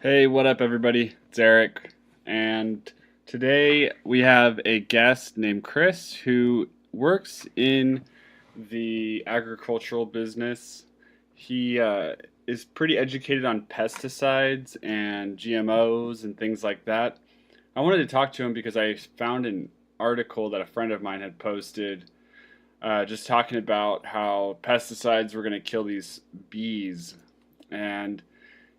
Hey, what up, everybody? It's Eric, and today we have a guest named Chris who works in the agricultural business. He is pretty educated on pesticides and GMOs and things like that. I wanted to talk to him because I found an article that a friend of mine had posted just talking about how pesticides were going to kill these bees. And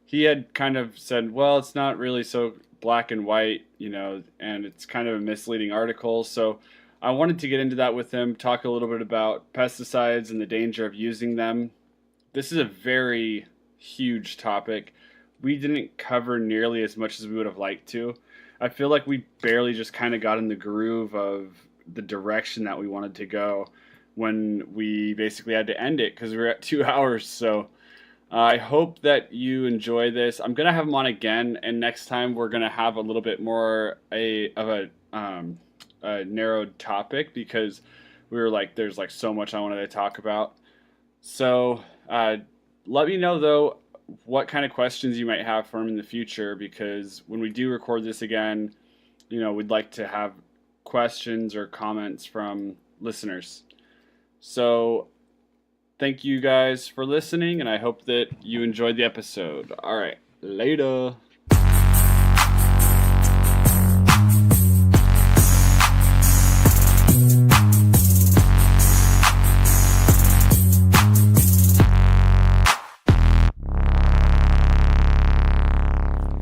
he had kind of said, well, it's not really so black and white, and it's kind of a misleading article. So I wanted to get into that with him, talk a little bit about pesticides and the danger of using them. This is a very huge topic. We didn't cover nearly as much as we would have liked to. I feel like we barely just kind of got in the groove of the direction that we wanted to go when we basically had to end it because we were at 2 hours. So I hope that you enjoy this. I'm gonna have him on again, and next time we're gonna have a little bit more a narrowed topic because we were like, there's like so much I wanted to talk about. So let me know though what kind of questions you might have for him in the future because when we do record this again, we'd like to have questions or comments from listeners. So thank you guys for listening, and I hope that you enjoyed the episode. All right, later.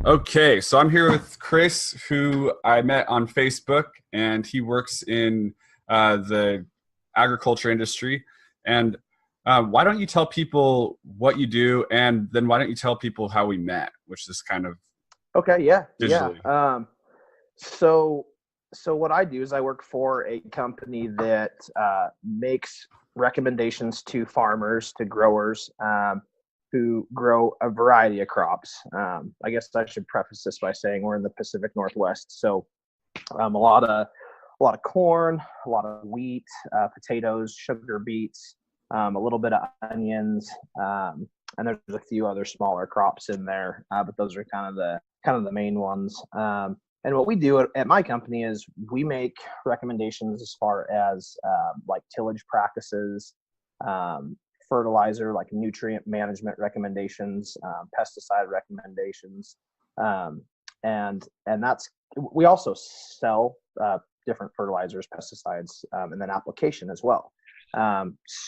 Okay, so I'm here with Chris, who I met on Facebook, and he works in the agriculture industry. And why don't you tell people what you do, and then why don't you tell people how we met, which is kind of Okay, yeah, digitally. yeah. So what I do is I work for a company that makes recommendations to farmers, to growers who grow a variety of crops. I guess I should preface this by saying we're in the Pacific Northwest, so a lot of corn, a lot of wheat, potatoes, sugar beets, a little bit of onions, and there's a few other smaller crops in there, but those are kind of the main ones. And what we do at my company is we make recommendations as far as like tillage practices, fertilizer, like nutrient management recommendations, pesticide recommendations, and that's we also sell different fertilizers, pesticides, and then application as well.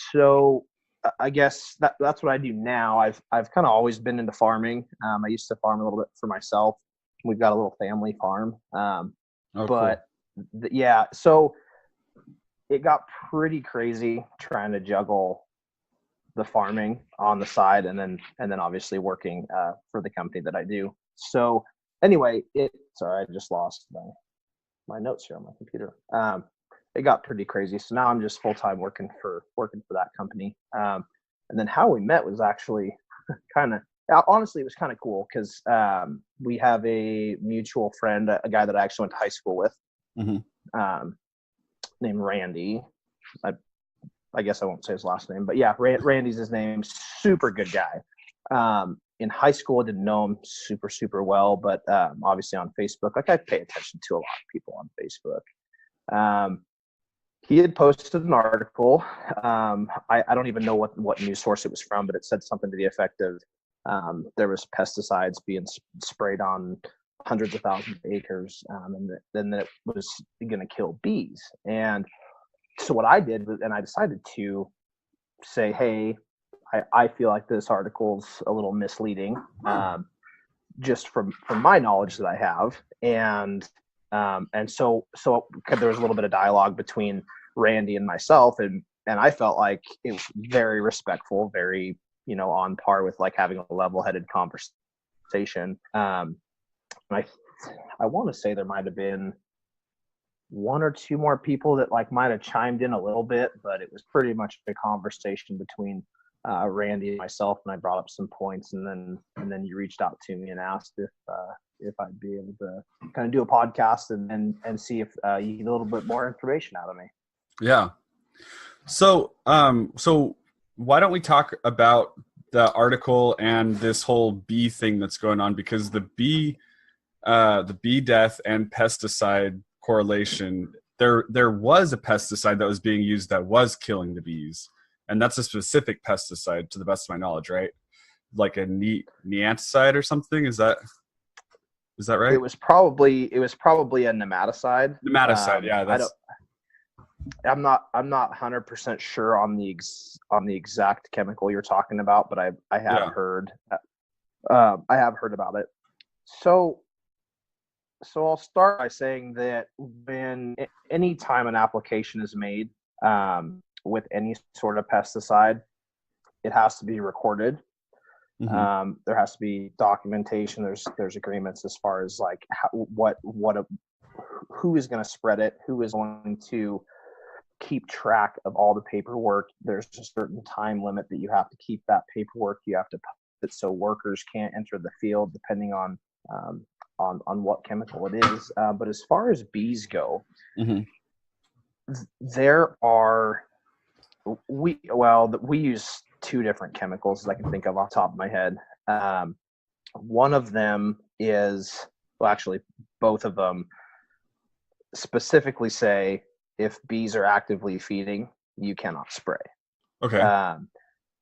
So I guess that's what I do now. I've kind of always been into farming. I used to farm a little bit for myself. We've got a little family farm. Cool. Yeah, so it got pretty crazy trying to juggle the farming on the side and then obviously working for the company that I do. So anyway, sorry, I just lost my notes here on my computer. It got pretty crazy. So now I'm just full-time working for that company. And then how we met was actually honestly, it was kind of cool because we have a mutual friend, a guy that I actually went to high school with, named Randy. I guess I won't say his last name, but yeah, Randy's his name. Super good guy. In high school, I didn't know him super, super well, but obviously on Facebook, like I pay attention to a lot of people on Facebook. He had posted an article. I don't even know what news source it was from, but it said something to the effect of there was pesticides being sprayed on hundreds of thousands of acres, and then it was going to kill bees. And so what I did was, and I decided to say, hey, I feel like this article's a little misleading, just from my knowledge that I have. And so there was a little bit of dialogue between Randy and myself, and I felt like it was very respectful, very, on par with like having a level-headed conversation. And I want to say there might have been one or two more people that like might have chimed in a little bit, but it was pretty much a conversation between Randy and myself, and I brought up some points, and then you reached out to me and asked if I'd be able to kind of do a podcast and see if you get a little bit more information out of me. Yeah. So why don't we talk about the article and this whole bee thing that's going on, because the bee death and pesticide correlation, there was a pesticide that was being used that was killing the bees, and that's a specific pesticide to the best of my knowledge, right? Like a neanticide or something. Is that right? It was probably a nematicide. Nematicide, yeah. I'm not 100% sure on the exact chemical you're talking about, but I have heard about it. So I'll start by saying that when any time an application is made with any sort of pesticide, it has to be recorded. Mm-hmm. There has to be documentation. There's agreements as far as like who is going to spread it, who is going to keep track of all the paperwork. There's a certain time limit that you have to keep that paperwork. You have to put it so workers can't enter the field depending on what chemical it is. But as far as bees go, we use two different chemicals that I can think of off the top of my head. One of them is, well, actually, both of them specifically say if bees are actively feeding, you cannot spray. Okay.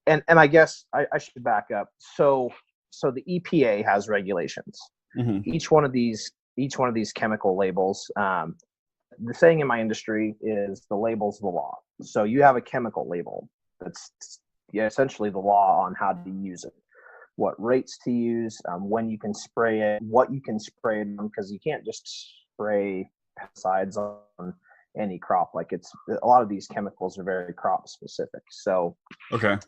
And I guess I should back up. So the EPA has regulations. Mm-hmm. Each one of these chemical labels. The saying in my industry is the label's the law. So you have a chemical label that's essentially the law on how to use it, what rates to use, when you can spray it, what you can spray it on, because you can't just spray pesticides on any crop. Like a lot of these chemicals are very crop specific. So okay.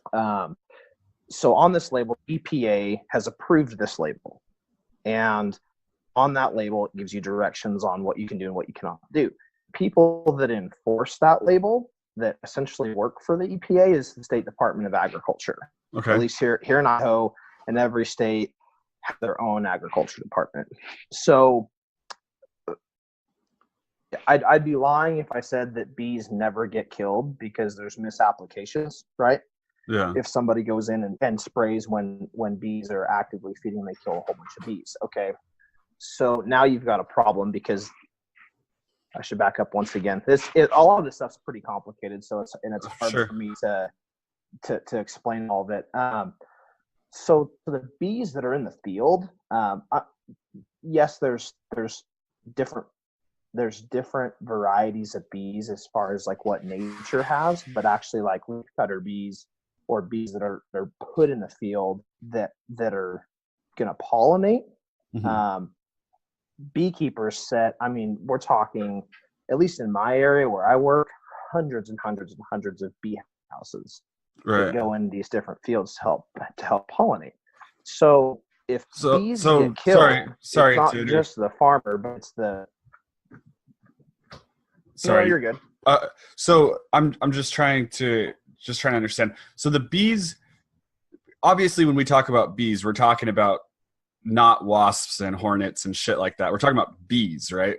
So on this label, EPA has approved this label, and on that label, it gives you directions on what you can do and what you cannot do. People that enforce that label, that essentially work for the EPA, is the State Department of Agriculture. Okay. At least here in Idaho, and every state has their own agriculture department. So I'd be lying if I said that bees never get killed, because there's misapplications, right? Yeah. If somebody goes in and sprays when bees are actively feeding, they kill a whole bunch of bees. Okay. So now you've got a problem, because I should back up once again. A lot of this stuff's pretty complicated, so it's hard for me to explain all of it. So for the bees that are in the field, yes, there's different varieties of bees as far as like what nature has, but actually like leafcutter bees or bees that are put in the field that are going to pollinate. Mm-hmm. Beekeepers we're talking, at least in my area where I work, hundreds and hundreds and hundreds of bee houses that go in these different fields to help pollinate. So if bees get killed, sorry, it's not just the farmer, but it's the. Sorry, no, you're good. So I'm just trying to understand. So the bees, obviously, when we talk about bees, we're talking about not wasps and hornets and shit like that. We're talking about bees, right?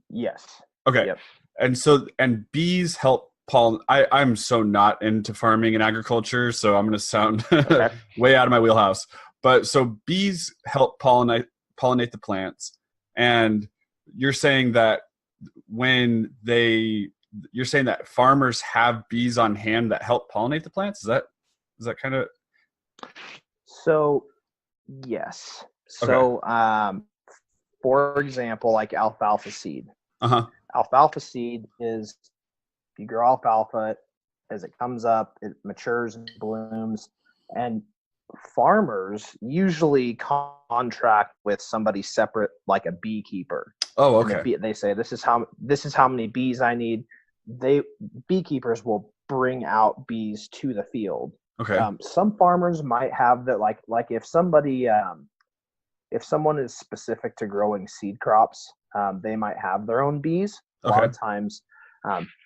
Yes. Okay. Yep. And bees help pollinate. I'm so not into farming and agriculture, so I'm going to sound way out of my wheelhouse. But so bees help pollinate the plants, and you're saying that farmers have bees on hand that help pollinate the plants. Is that kind of? So yes. So for example, like alfalfa seed. Alfalfa seed is, if you grow alfalfa, as it comes up, it matures and blooms, and farmers usually contract with somebody separate, like a beekeeper. Oh, okay. They say, this is how many bees I need. Beekeepers will bring out bees to the field. Okay. Some farmers might have that, like if someone is specific to growing seed crops, they might have their own bees. A lot of times,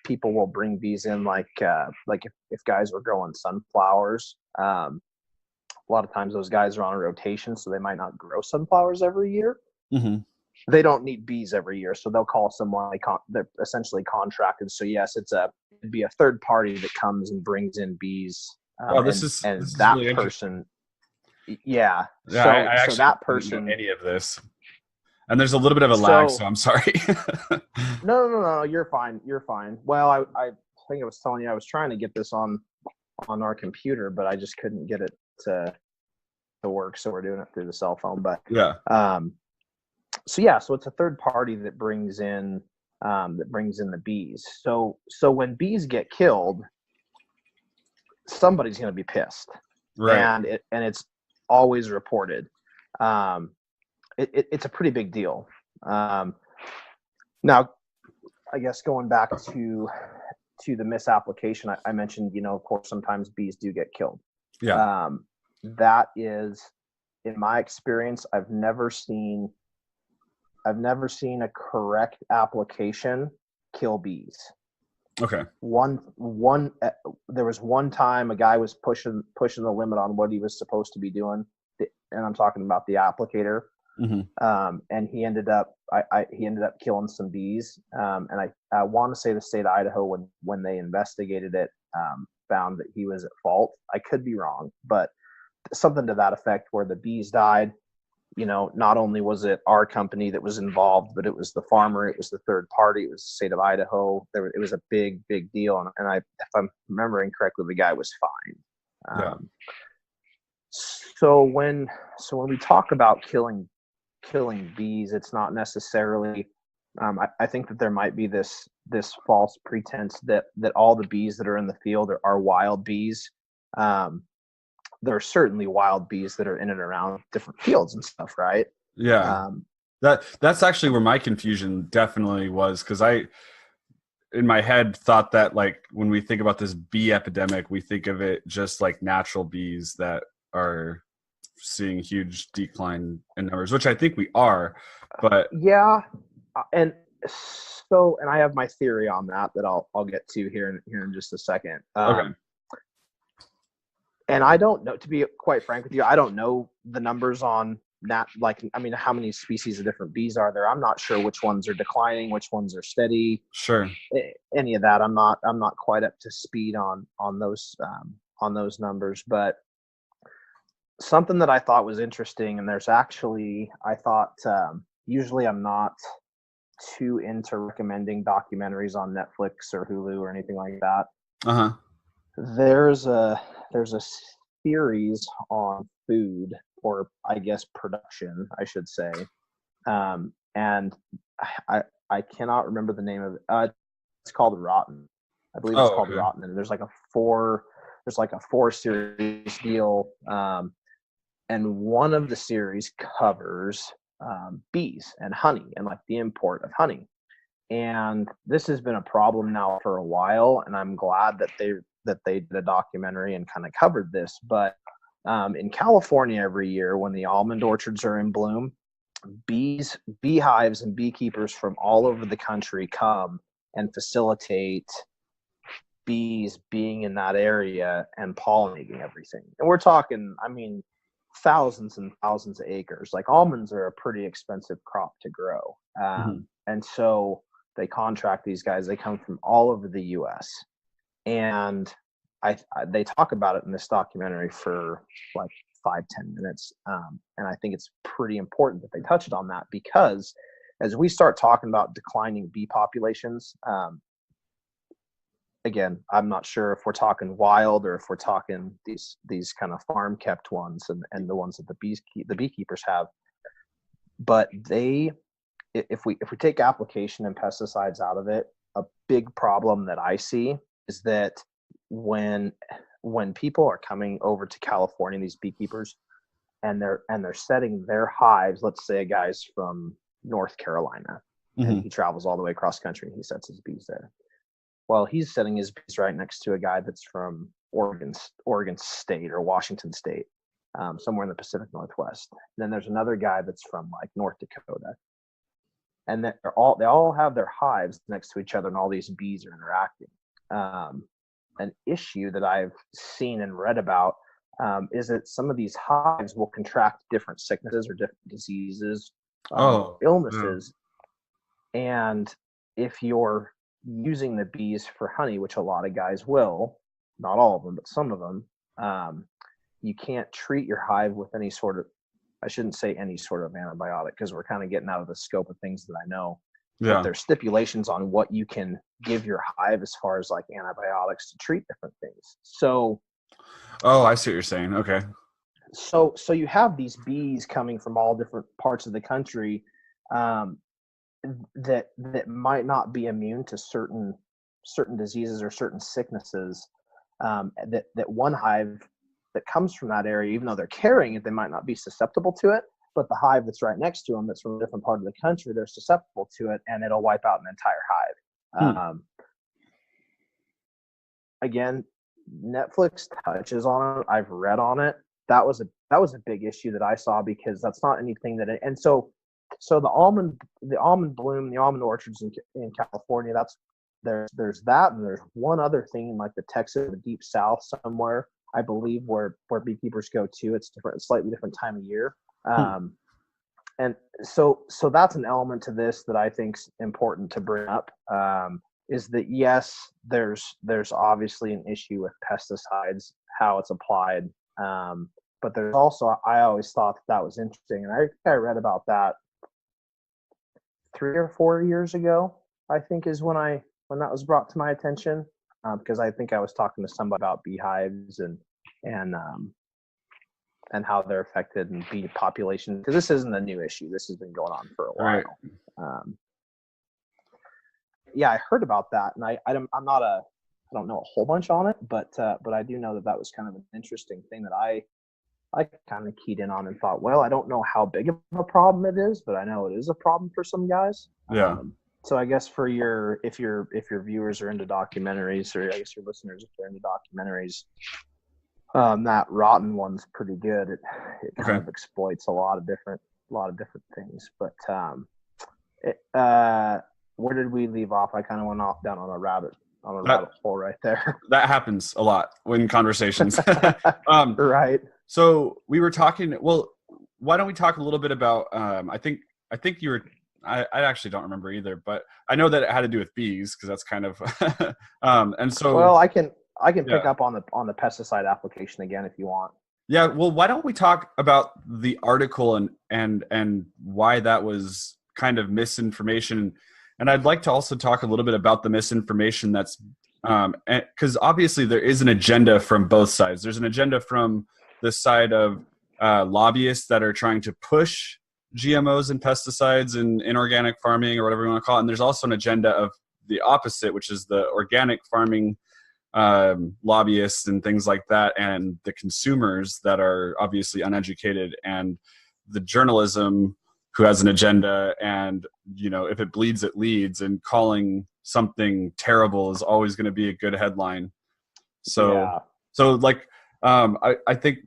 people will bring bees in, like if guys were growing sunflowers. A lot of times those guys are on a rotation, so they might not grow sunflowers every year. Mm-hmm. They don't need bees every year, so they'll call someone they're essentially contracted. So yes, it'd be a third party that comes and brings in bees Oh, And this is that really interesting. person, yeah. Yeah, So I so actually that didn't know person, any of this. And there's a little bit of a lag, so so I'm sorry. no, you're fine, you're fine. Well, I think I was telling you I was trying to get this on our computer, but I just couldn't get it to work, so we're doing it through the cell phone. But Yeah. um, so yeah, so it's a third party that brings in the bees. So when bees get killed, somebody's going to be pissed, Right. and it's always reported. Um, it's a pretty big deal. Now, I guess going back to the misapplication, I mentioned, of course, sometimes bees do get killed. Yeah. That is, in my experience, I've never seen a correct application kill bees. Okay. There was one time a guy was pushing the limit on what he was supposed to be doing, and I'm talking about the applicator. And he ended up killing some bees. And I want to say the state of Idaho, when they investigated it, found that he was at fault. I could be wrong, but something to that effect, where the bees died. Not only was it our company that was involved, but it was the farmer, it was the third party, it was the state of Idaho. It was a big deal, and if I'm remembering correctly, the guy was fined. Yeah. So when we talk about killing bees, it's not necessarily, I think that there might be this false pretense that all the bees that are in the field are wild bees. There are certainly wild bees that are in and around different fields and stuff, right? Yeah. Um, That's actually where my confusion definitely was, because I, in my head, thought that, like, when we think about this bee epidemic, we think of it just like natural bees that are seeing huge decline in numbers, which I think we are, but yeah, and and I have my theory on that I'll get to here in just a second. okay. And I don't know, to be quite frank with you, I don't know the numbers on how many species of different bees are there. I'm not sure which ones are declining, which ones are steady. Sure. Any of that, I'm not quite up to speed on those numbers. But something that I thought was interesting, and there's actually, I thought, usually I'm not too into recommending documentaries on Netflix or Hulu or anything like that. Uh-huh. There's a series on food, or I guess production, I should say, and I cannot remember the name of it. It's called Rotten. I believe it's called Okay. Rotten, and there's like a four series deal, and one of the series covers bees and honey, and like the import of honey. And this has been a problem now for a while, and I'm glad that they did a documentary and kind of covered this. But in California, every year when the almond orchards are in bloom, beehives and beekeepers from all over the country come and facilitate bees being in that area and pollinating everything. And we're talking, thousands and thousands of acres. Like, almonds are a pretty expensive crop to grow. And so they contract these guys. They come from all over the U.S. And they talk about it in this documentary for like 5-10 minutes. And I think it's pretty important that they touched on that, because as we start talking about declining bee populations, again, I'm not sure if we're talking wild or if we're talking these kind of farm kept ones and the ones that the beekeepers have. But if we take application and pesticides out of it, a big problem that I see is that when people are coming over to California, these beekeepers, and they're setting their hives, let's say a guy's from North Carolina, and he travels all the way across country and he sets his bees there. Well, he's setting his bees right next to a guy that's from Oregon State or Washington State, somewhere in the Pacific Northwest. And then there's another guy that's from like North Dakota, and they all have their hives next to each other, and all these bees are interacting. An issue that I've seen and read about is that some of these hives will contract different sicknesses or different diseases, illnesses, and if you're using the bees for honey, which a lot of guys will, not all of them, but some of them, you can't treat your hive with any sort of, I shouldn't say any sort of antibiotic because we're kind of getting out of the scope of things that I know. Yeah. But there's stipulations on what you can give your hive as far as like antibiotics to treat different things. So, oh, I see what you're saying. Okay. So you have these bees coming from all different parts of the country that might not be immune to certain diseases or certain sicknesses. That one hive that comes from that area, even though they're carrying it, they might not be susceptible to it. But the hive that's right next to them, that's from a different part of the country, they're susceptible to it, and it'll wipe out an entire hive. Again, Netflix touches on it. I've read on it. That was a big issue that I saw because that's not anything that. And so the almond bloom, the almond orchards in California. There's that, and there's one other thing in like the Texas, the deep South somewhere, I believe, where beekeepers go to. It's different, slightly different time of year. And so that's an element to this that I think's important to bring up, is that yes, there's obviously an issue with pesticides, how it's applied, but there's also, I always thought that was interesting, and I read about that 3 or 4 years ago, I think is when that was brought to my attention, because I think I was talking to somebody about beehives and how they're affected and bee population, because this isn't a new issue. This has been going on for a while. Right. Yeah, I heard about that, and I don't know a whole bunch on it, but I do know that was kind of an interesting thing that I kind of keyed in on and thought, well, I don't know how big of a problem it is, but I know it is a problem for some guys. Yeah. So I guess if your viewers are into documentaries, or I guess your listeners, if they're into documentaries, that rotten one's pretty good. It kind of exploits a lot of different things. But where did we leave off? I kind of went off down on a rabbit hole right there. That happens a lot in conversations. Right. So we were talking. Well, why don't we talk a little bit about? I think you were. I actually don't remember either, but I know that it had to do with bees because that's kind of. And so. Well, I can pick up on the pesticide application again if you want. Yeah. Well, why don't we talk about the article and why that was kind of misinformation, and I'd like to also talk a little bit about the misinformation that's because obviously there is an agenda from both sides. There's an agenda from the side of lobbyists that are trying to push GMOs and pesticides and inorganic farming or whatever you want to call it. And there's also an agenda of the opposite, which is the organic farming lobbyists and things like that, and the consumers that are obviously uneducated, and the journalism who has an agenda, and if it bleeds it leads, and calling something terrible is always going to be a good headline. So I think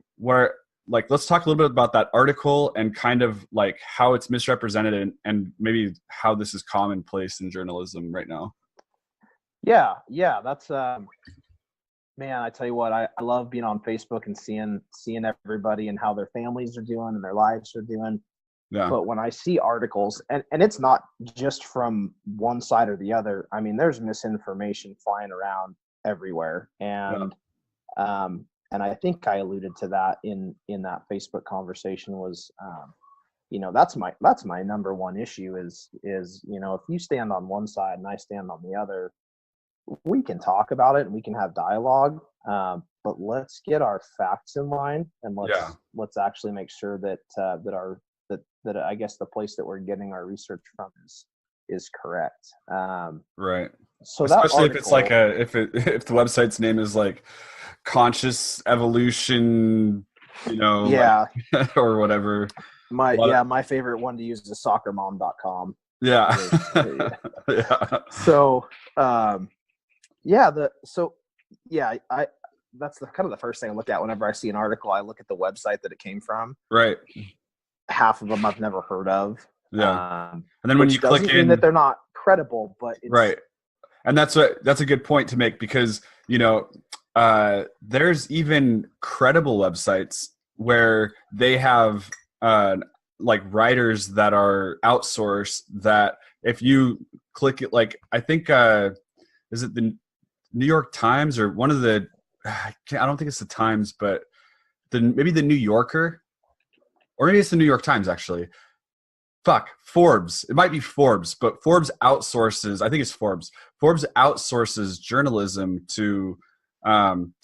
let's talk a little bit about that article and kind of like how it's misrepresented and maybe how this is commonplace in journalism right now. Yeah, that's man, I tell you what, I love being on Facebook and seeing everybody and how their families are doing and their lives are doing. Yeah. But when I see articles, and it's not just from one side or the other, I mean, there's misinformation flying around everywhere. And and I think I alluded to that in that Facebook conversation was, that's my number one issue is, if you stand on one side and I stand on the other, we can talk about it and we can have dialogue, but let's get our facts in line, and let's actually make sure that I guess the place that we're getting our research from is correct. Right. So especially if it's like if the website's name is like Conscious Evolution, or whatever. My favorite one to use is soccermom.com. Yeah. So that's kind of the first thing I look at whenever I see an article. I look at the website that it came from. Right. Half of them I've never heard of. Yeah. And then when you click in, that they're not credible, but it's, right. And that's a good point to make, because there's even credible websites where they have like writers that are outsourced, that if you click it, like I think is it the New York Times or one of the I don't think it's the Times, but maybe the New Yorker, or maybe it's the New York Times actually. Forbes. It might be Forbes, but Forbes outsources. I think it's Forbes. Forbes outsources journalism to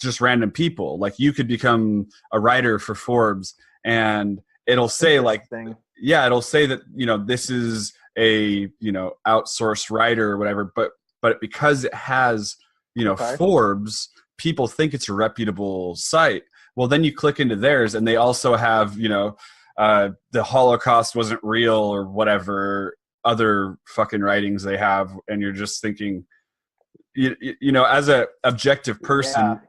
just random people. Like you could become a writer for Forbes, and it'll say like, yeah, it'll say that this is a outsourced writer or whatever. But because it has Forbes, people think it's a reputable site. Well, then you click into theirs, and they also have the Holocaust wasn't real or whatever other fucking writings they have, and you're just thinking, as a objective person,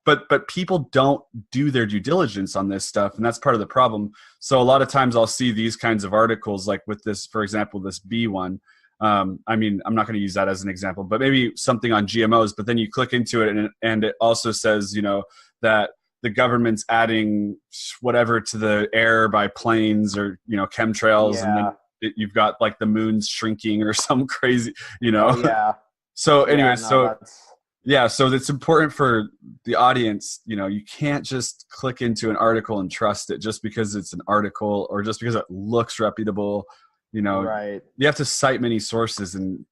but people don't do their due diligence on this stuff, and that's part of the problem. So a lot of times I'll see these kinds of articles, like with this, for example, this bee one. I mean, I'm not going to use that as an example, but maybe something on GMOs. But then you click into it, and it also says, that the government's adding whatever to the air by planes or chemtrails, and then you've got like the moon's shrinking or some crazy, So anyway, so it's important for the audience. You can't just click into an article and trust it just because it's an article or just because it looks reputable. Right. You have to cite many sources and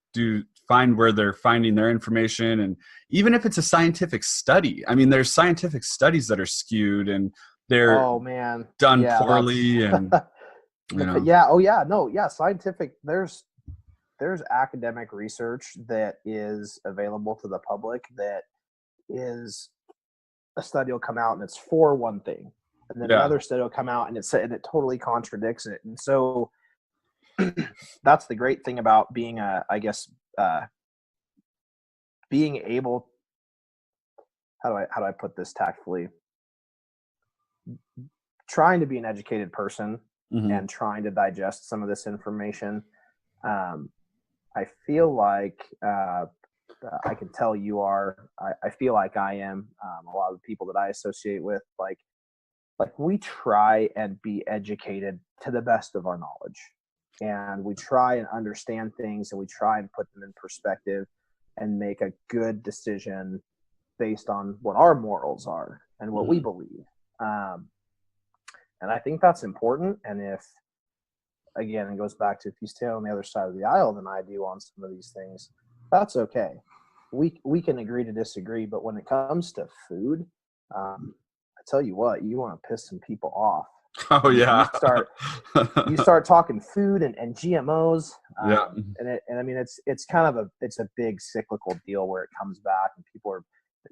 find where they're finding their information. And even if it's a scientific study, I mean, there's scientific studies that are skewed and they're done poorly. And scientific. There's academic research that is available to the public that is a study will come out and it's for one thing, and then another study will come out and it totally contradicts it. And so that's the great thing about being being able, how do I put this tactfully, trying to be an educated person and trying to digest some of this information. I feel like I can tell you are. I feel like I am. A lot of the people that I associate with, like we try and be educated to the best of our knowledge, and we try and understand things, and we try and put them in perspective, and make a good decision based on what our morals are and what we believe. And I think that's important. And if, again, it goes back to, if you stay on the other side of the aisle than I do on some of these things, that's okay. We can agree to disagree, but when it comes to food, I tell you what, you want to piss some people off. Oh yeah. You start talking food and GMOs. And I mean, it's kind of a big cyclical deal where it comes back and people are,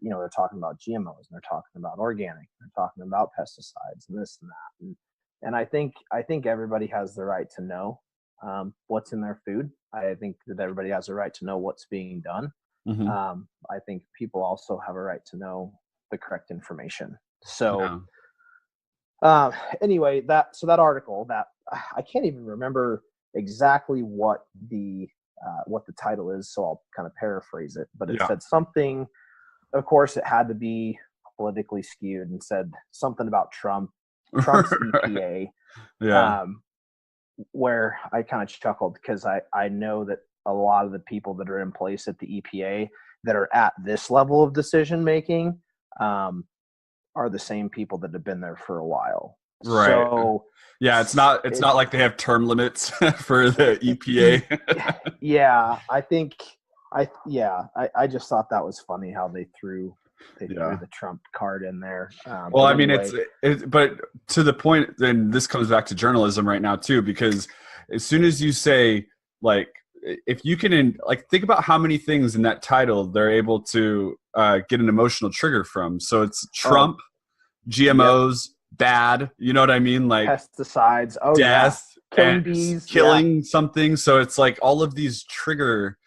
they're talking about GMOs and they're talking about organic, they're talking about pesticides and this and that. And I think everybody has the right to know what's in their food. I think that everybody has a right to know what's being done. I think people also have a right to know the correct information. So anyway, that article, that I can't even remember exactly what the title is, so I'll kind of paraphrase it, but it said something, of course it had to be politically skewed, and said something about Trump's EPA, where I kind of chuckled because I know that a lot of the people that are in place at the EPA that are at this level of decision making are the same people that have been there for a while. Right. So it's not like they have term limits for the EPA. I just thought that was funny how they threw the Trump card in there. Well, I mean, it's but to the point, then this comes back to journalism right now too, because as soon as you say, like, if you can, think about how many things in that title they're able to get an emotional trigger from. So it's Trump, GMOs, bad, you know what I mean? Like pesticides, death, killing bees, killing something. So it's like all of these trigger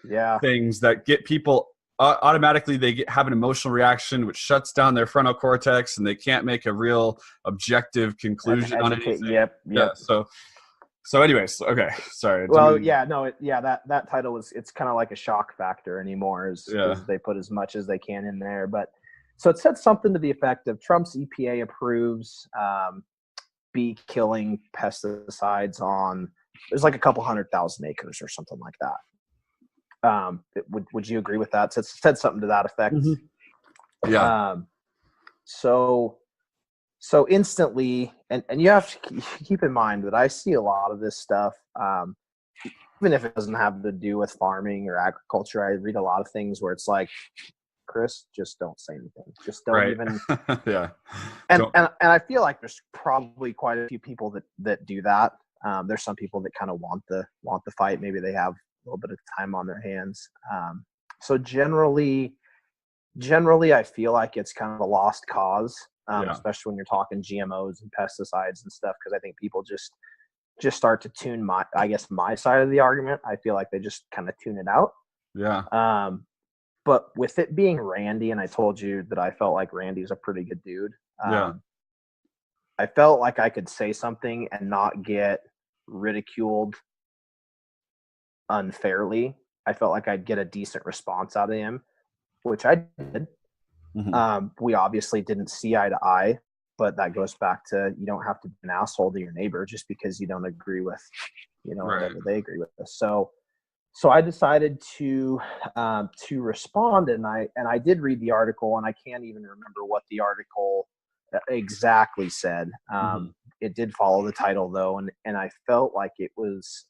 things that get people automatically, they have an emotional reaction, which shuts down their frontal cortex, and they can't make a real objective conclusion on anything. Yep. So anyways, okay, sorry. Well, that title it's kind of like a shock factor anymore, as they put as much as they can in there. But so it said something to the effect of Trump's EPA approves bee killing pesticides on, there's like a couple 100,000 acres or something like that. Would you agree with that? So it said something to that effect. Yeah. So instantly, and you have to keep in mind that I see a lot of this stuff, even if it doesn't have to do with farming or agriculture. I read a lot of things where it's like, Chris, just don't say anything. Just don't Right. even. Yeah. And I feel like there's probably quite a few people that do that. There's some people that kind of want the fight. Maybe they have a little bit of time on their hands. So generally, I feel like it's kind of a lost cause, especially when you're talking GMOs and pesticides and stuff. Because I think people just start to tune my side of the argument. I feel like they just kind of tune it out. Yeah. But with it being Randy, and I told you that I felt like Randy's a pretty good dude. Yeah. I felt like I could say something and not get ridiculed unfairly. I felt like I'd get a decent response out of him, which I did. Mm-hmm. We obviously didn't see eye to eye, but that goes back to, you don't have to be an asshole to your neighbor just because you don't agree with, whatever they agree with. So I decided to respond, and I did read the article, and I can't even remember what the article exactly said. It did follow the title though, and I felt like it was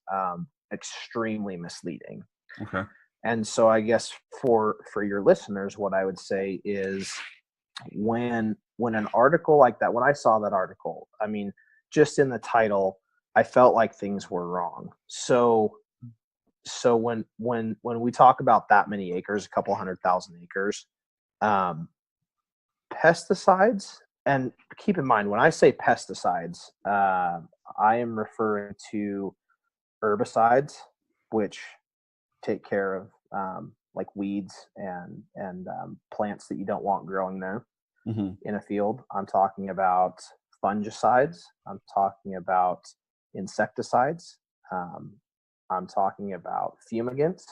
extremely misleading. Okay. And so I guess for your listeners, what I would say is when an article like that, when I saw that article, I mean, just in the title, I felt like things were wrong. So when we talk about that many acres, a couple 100,000 acres, pesticides, and keep in mind when I say pesticides, I am referring to herbicides, which take care of like weeds and plants that you don't want growing there in a field. I'm talking about fungicides. I'm talking about insecticides. I'm talking about fumigants.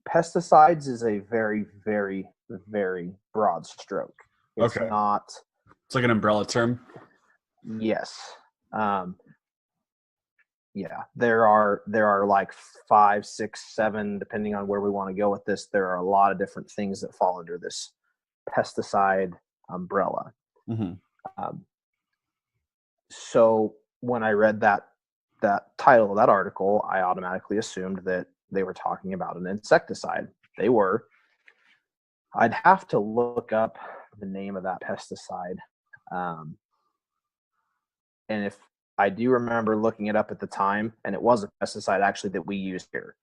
Pesticides is a very, very, very broad stroke. It's not. It's like an umbrella term. Yes. Yeah, there are like 5, 6, 7, depending on where we want to go with this. There are a lot of different things that fall under this pesticide umbrella. So when I read that title of that article, I automatically assumed that they were talking about an insecticide. They were. I'd have to look up the name of that pesticide. And if I do remember looking it up at the time, and it was a pesticide actually that we used here.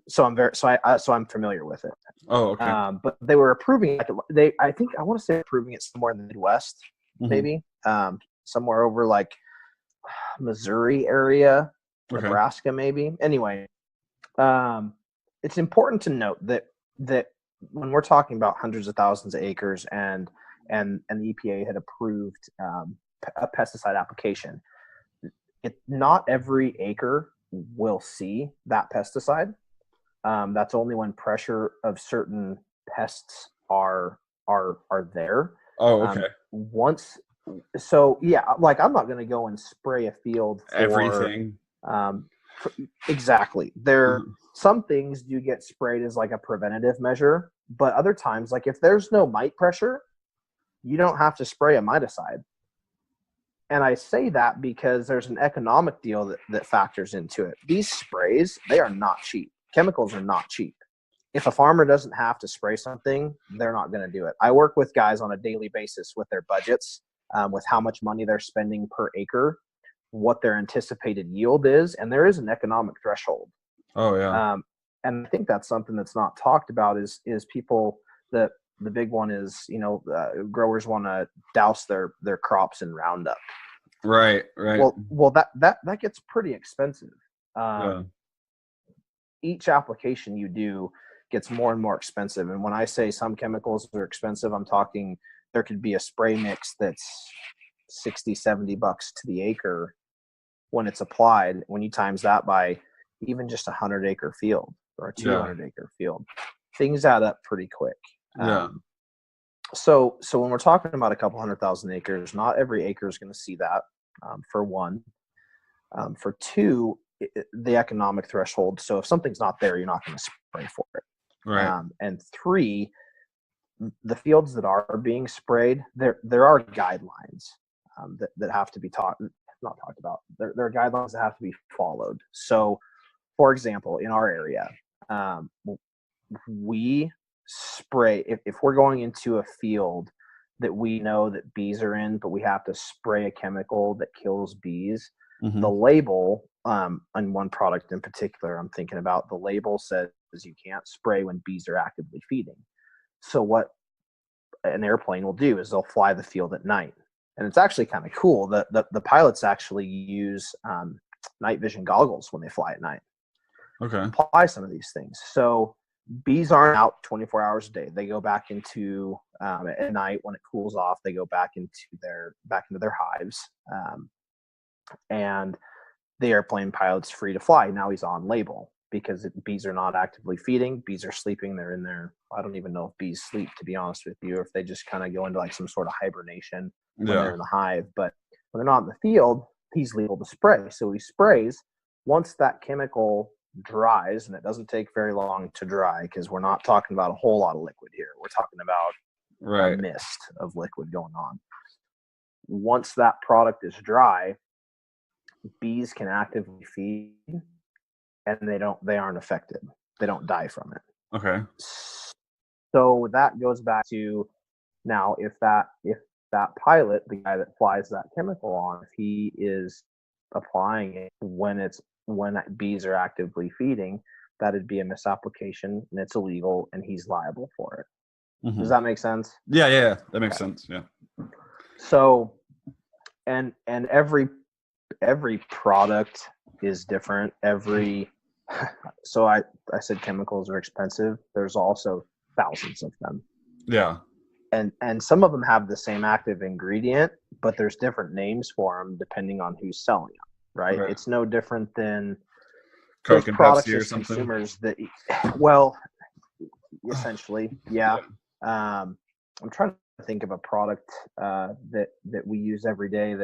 So I'm familiar with it. Oh, okay. But they were approving it. I think I want to say approving it somewhere in the Midwest, maybe somewhere over like Missouri area, Nebraska, maybe. Anyway, it's important to note that when we're talking about hundreds of thousands of acres and the EPA had approved a pesticide application, not every acre will see that pesticide. That's only when pressure of certain pests are there. Oh, okay. Like I'm not going to go and spray a field for everything. Exactly. Some things do get sprayed as like a preventative measure, but other times, like if there's no mite pressure, you don't have to spray a miticide. And I say that because there's an economic deal that factors into it. These sprays, they are not cheap. Chemicals are not cheap. If a farmer doesn't have to spray something, they're not going to do it. I work with guys on a daily basis with their budgets, with how much money they're spending per acre, what their anticipated yield is, and there is an economic threshold. Oh, yeah. And I think that's something that's not talked about is people that the big one is, growers want to douse their crops in Roundup. Right. Well, that gets pretty expensive. Each application you do gets more and more expensive. And when I say some chemicals are expensive, I'm talking there could be a spray mix that's $60-$70 to the acre when it's applied. When you times that by even just 100-acre field or a 200-acre field, things add up pretty quick. So when we're talking about a couple 100,000 acres, not every acre is going to see that, for one. For two, the economic threshold. So if something's not there, you're not going to spray for it. Right. And three, the fields that are being sprayed, there are guidelines that have to be not talked about. There are guidelines that have to be followed. So, for example, in our area, we spray if we're going into a field that we know that bees are in, but we have to spray a chemical that kills bees. The label on one product in particular I'm thinking about, the label says you can't spray when bees are actively feeding. So what an airplane will do is they'll fly the field at night, and it's actually kind of cool. The pilots actually use night vision goggles when they fly at night. Okay. Apply some of these things. So bees aren't out 24 hours a day. They go back into at night when it cools off. They go back into their hives, and the airplane pilot's free to fly. Now he's on label because bees are not actively feeding. Bees are sleeping. They're in there. I don't even know if bees sleep, to be honest with you, or if they just kind of go into like some sort of hibernation when they're in the hive. But when they're not in the field, he's legal to spray. So he sprays. Once that chemical dries, and it doesn't take very long to dry because we're not talking about a whole lot of liquid here. We're talking about a mist of liquid going on. Once that product is dry, bees can actively feed, and they aren't affected. They don't die from it. Okay. So that goes back to now, if that pilot, the guy that flies that chemical on, if he is applying it when bees are actively feeding, that'd be a misapplication and it's illegal and he's liable for it. Does that make sense? Yeah. That makes sense. Yeah. So, and every product is different. So I said chemicals are expensive. There's also thousands of them. Yeah. And some of them have the same active ingredient, but there's different names for them depending on who's selling them. Right? Okay. It's no different than Coke and products Pepsi or as something. Consumers that, well, essentially, yeah. I'm trying to think of a product that we use every day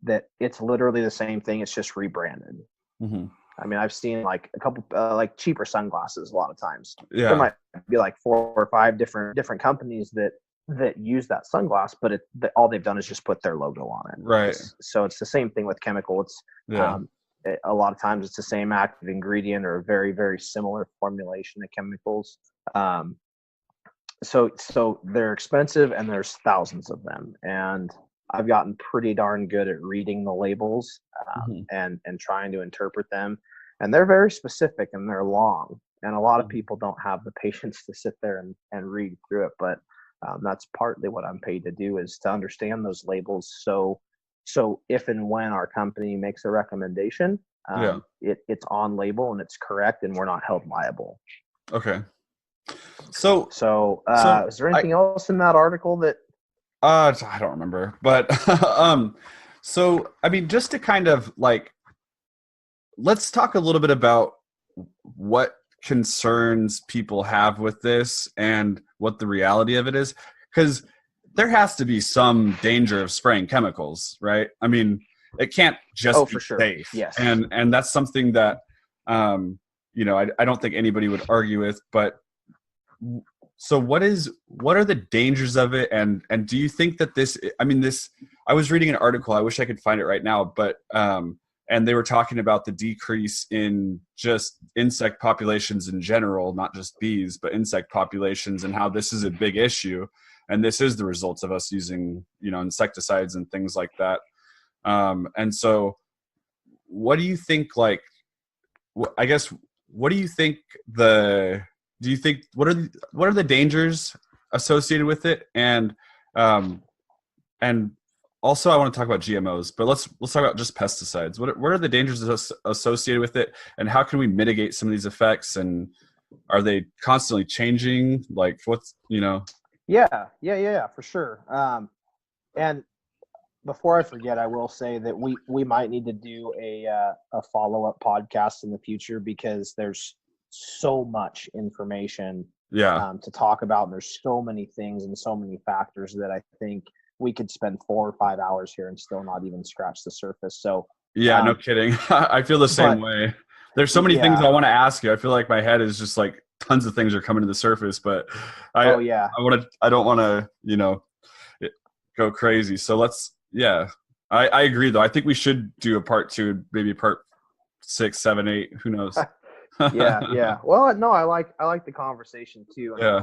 that it's literally the same thing. It's just rebranded. I mean, I've seen like a couple like cheaper sunglasses a lot of times. Yeah. There might be like 4 or 5 different companies that use that sunglass, but all they've done is just put their logo on it. Right. So it's the same thing with chemical. It's a lot of times it's the same active ingredient or a very, very similar formulation of chemicals. So they're expensive and there's thousands of them. And I've gotten pretty darn good at reading the labels and trying to interpret them. And they're very specific and they're long. And a lot of people don't have the patience to sit there and read through it. But that's partly what I'm paid to do, is to understand those labels. So if and when our company makes a recommendation, it's on label and it's correct and we're not held liable. Okay. So is there anything else in that article that? I don't remember, but so I mean, just to kind of like, let's talk a little bit about what concerns people have with this and what the reality of it is, because there has to be some danger of spraying chemicals, right? I mean, it can't just be for sure. safe. Yes. And that's something that I don't think anybody would argue with. But so what are the dangers of it, and do you think that this, I was reading an article, I wish I could find it right now, but and they were talking about the decrease in just insect populations in general, not just bees, but insect populations, and how this is a big issue. And this is the results of us using, insecticides and things like that. And so what do you think, what do you think what are the dangers associated with it? And also I want to talk about GMOs, but let's talk about just pesticides. What are the dangers associated with it, and how can we mitigate some of these effects? And are they constantly changing? Like what's, Yeah, for sure. And before I forget, I will say that we might need to do a follow-up podcast in the future, because there's so much information to talk about. And there's so many things and so many factors that I think we could spend 4 or 5 hours here and still not even scratch the surface. So yeah, no kidding. I feel the same way. There's so many things I want to ask you. I feel like my head is just like tons of things are coming to the surface, but I don't want to, go crazy. So I agree though. I think we should do a part 2, maybe part 6, 7, 8, who knows? Yeah. Well, no, I like the conversation too, and Yeah.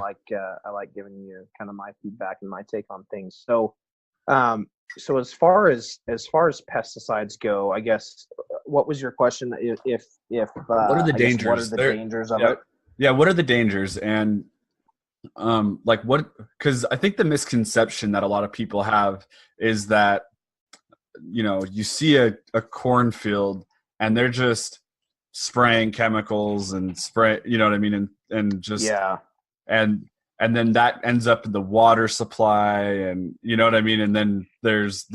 I like giving you kind of my feedback and my take on things. So, so as far as pesticides go, I guess what was your question? If what are the dangers? What are the dangers of it? Yeah, what are the dangers? And because I think the misconception that a lot of people have is that you see a cornfield and they're just spraying chemicals and you know what I mean, and just and then that ends up in the water supply, and you know what I mean, and then there's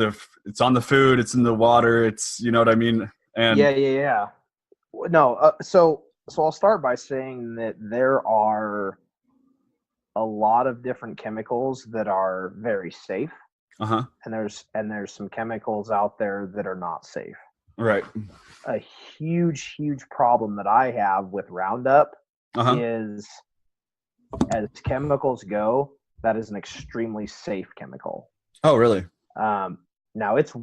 it's on the food, it's in the water, it's you know what I mean, and yeah. No, so I'll start by saying that there are a lot of different chemicals that are very safe. Uh-huh. And there's some chemicals out there that are not safe. Right. A huge problem that I have with Roundup is, as chemicals go, that is an extremely safe chemical. Oh, really? Now it's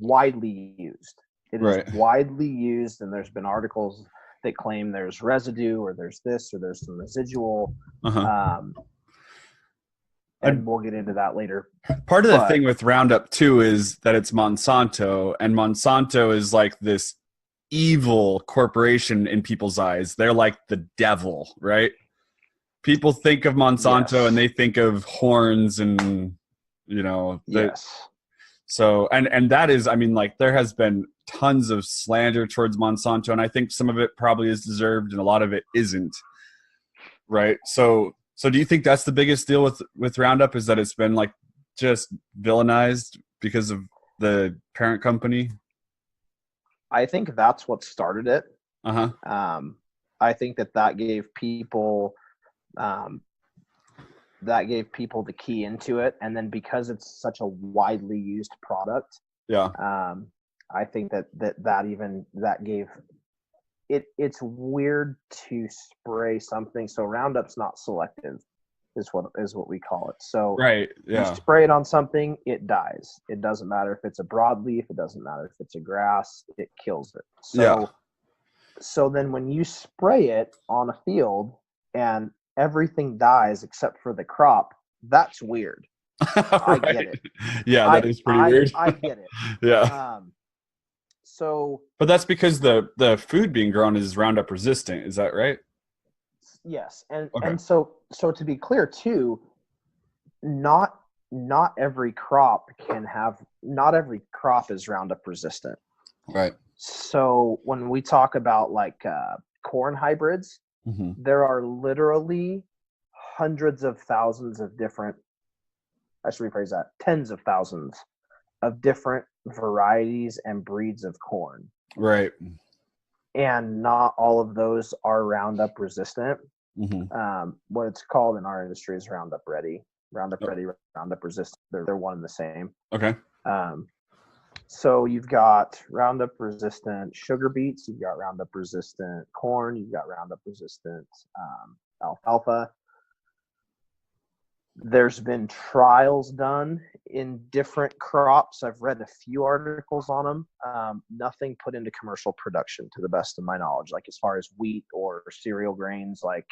widely used. It is widely used, and there's been articles that claim there's residue, or there's this, or there's some residual. And we'll get into that later. Part of the thing with Roundup too is that it's Monsanto, and Monsanto is like this evil corporation in people's eyes. They're like the devil, right? People think of Monsanto and they think of horns and So and that is, I mean, like there has been tons of slander towards Monsanto, and I think some of it probably is deserved and a lot of it isn't. Right? So do you think that's the biggest deal with Roundup, is that it's been like just villainized because of the parent company? I think that's what started it. I think that gave people the key into it, and then because it's such a widely used product, I think that gave it. It's weird to spray something. So Roundup's not selective, is what we call it. So you spray it on something, it dies. It doesn't matter if it's a broadleaf. It doesn't matter if it's a grass. It kills it. So then when you spray it on a field and everything dies except for the crop, that's weird. I get it. Yeah, that is pretty weird. I get it. Yeah. But that's because the food being grown is Roundup resistant. Is that right? Yes, and so to be clear too, not every crop is Roundup resistant. Right. So when we talk about like corn hybrids, there are literally hundreds of thousands of different. I should rephrase that: tens of thousands of different varieties and breeds of corn. Right. And not all of those are Roundup resistant. What it's called in our industry is Roundup Ready. Roundup Ready, Roundup resistant. They're one and the same. Okay. So you've got Roundup resistant sugar beets. You've got Roundup resistant corn. You've got Roundup resistant alfalfa. There's been trials done in different crops. I've read a few articles on them. Nothing put into commercial production, to the best of my knowledge, like as far as wheat or cereal grains like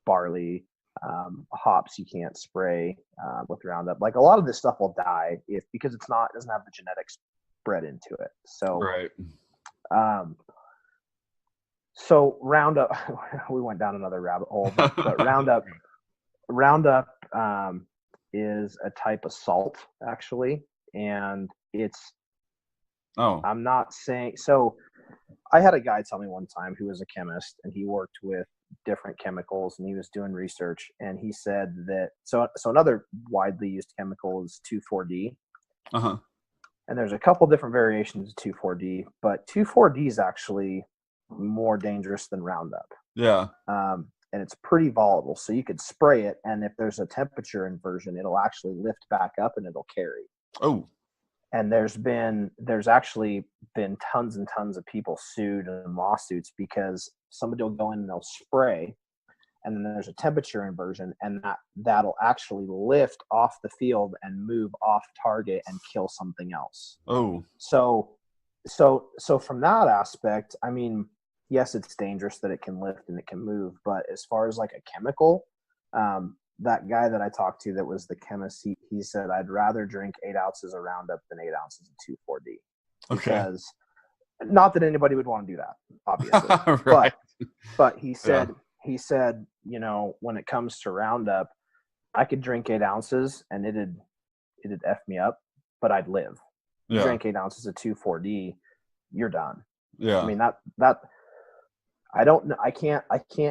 barley, hops. You can't spray with Roundup. Like a lot of this stuff will die because it doesn't have the genetics bred into it. So so Roundup, we went down another rabbit hole, but Roundup is a type of salt, actually, and it's. I'm not saying so. I had a guy tell me one time who was a chemist, and he worked with different chemicals, and he was doing research, and he said that so another widely used chemical is 2,4-D. And there's a couple different variations of 2,4-D, but 2,4-D is actually more dangerous than Roundup. Yeah. And it's pretty volatile, so you could spray it, and if there's a temperature inversion, it'll actually lift back up and it'll carry. Oh. And there's actually been tons and tons of people sued in lawsuits because somebody will go in and they'll spray, and then there's a temperature inversion, and that'll actually lift off the field and move off target and kill something else. Oh. So from that aspect, I mean, yes, it's dangerous that it can lift and it can move, but as far as like a chemical, that guy that I talked to that was the chemist, he said, I'd rather drink 8 ounces of Roundup than 8 ounces of 2,4-D. Okay. Because not that anybody would want to do that, obviously. Right. But he said, you know, when it comes to Roundup, I could drink 8 ounces and it'd F me up, but I'd live. Yeah. Drink 8 ounces of 2,4-D, you're done. Yeah. I mean, that I don't know. I can't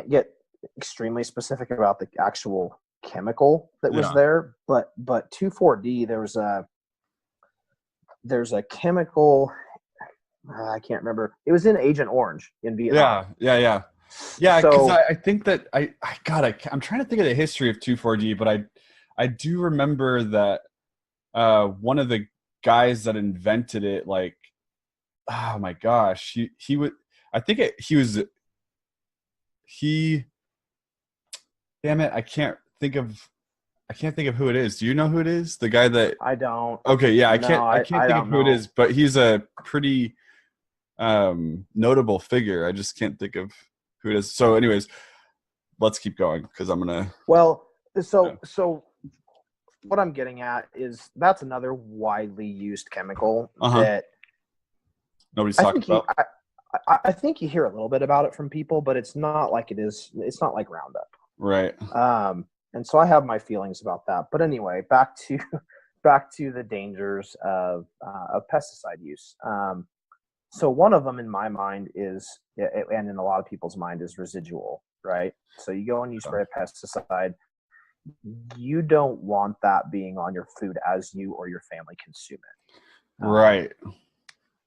get extremely specific about the actual chemical that was there, but 2,4-D, there's a chemical, I can't remember. It was in Agent Orange in Vietnam. Yeah. Because I think that I'm trying to think of the history of 2,4-D, but I do remember that one of the guys that invented it, like, oh my gosh, he would, I think damn it, I can't think of who it is. Do you know who it is? The guy that I don't. Okay, yeah, I can't think of who it is, but he's a pretty notable figure. I just can't think of who it is. So anyways, let's keep going because I'm gonna. Well, so what I'm getting at is that's another widely used chemical that nobody's talking about. I think you hear a little bit about it from people, but it's not like it is. It's not like Roundup, right? And so I have my feelings about that. But anyway, back to the dangers of pesticide use. So one of them in my mind is, and in a lot of people's mind, is residual, right? So you go and you spray a pesticide. You don't want that being on your food as you or your family consume it. Right.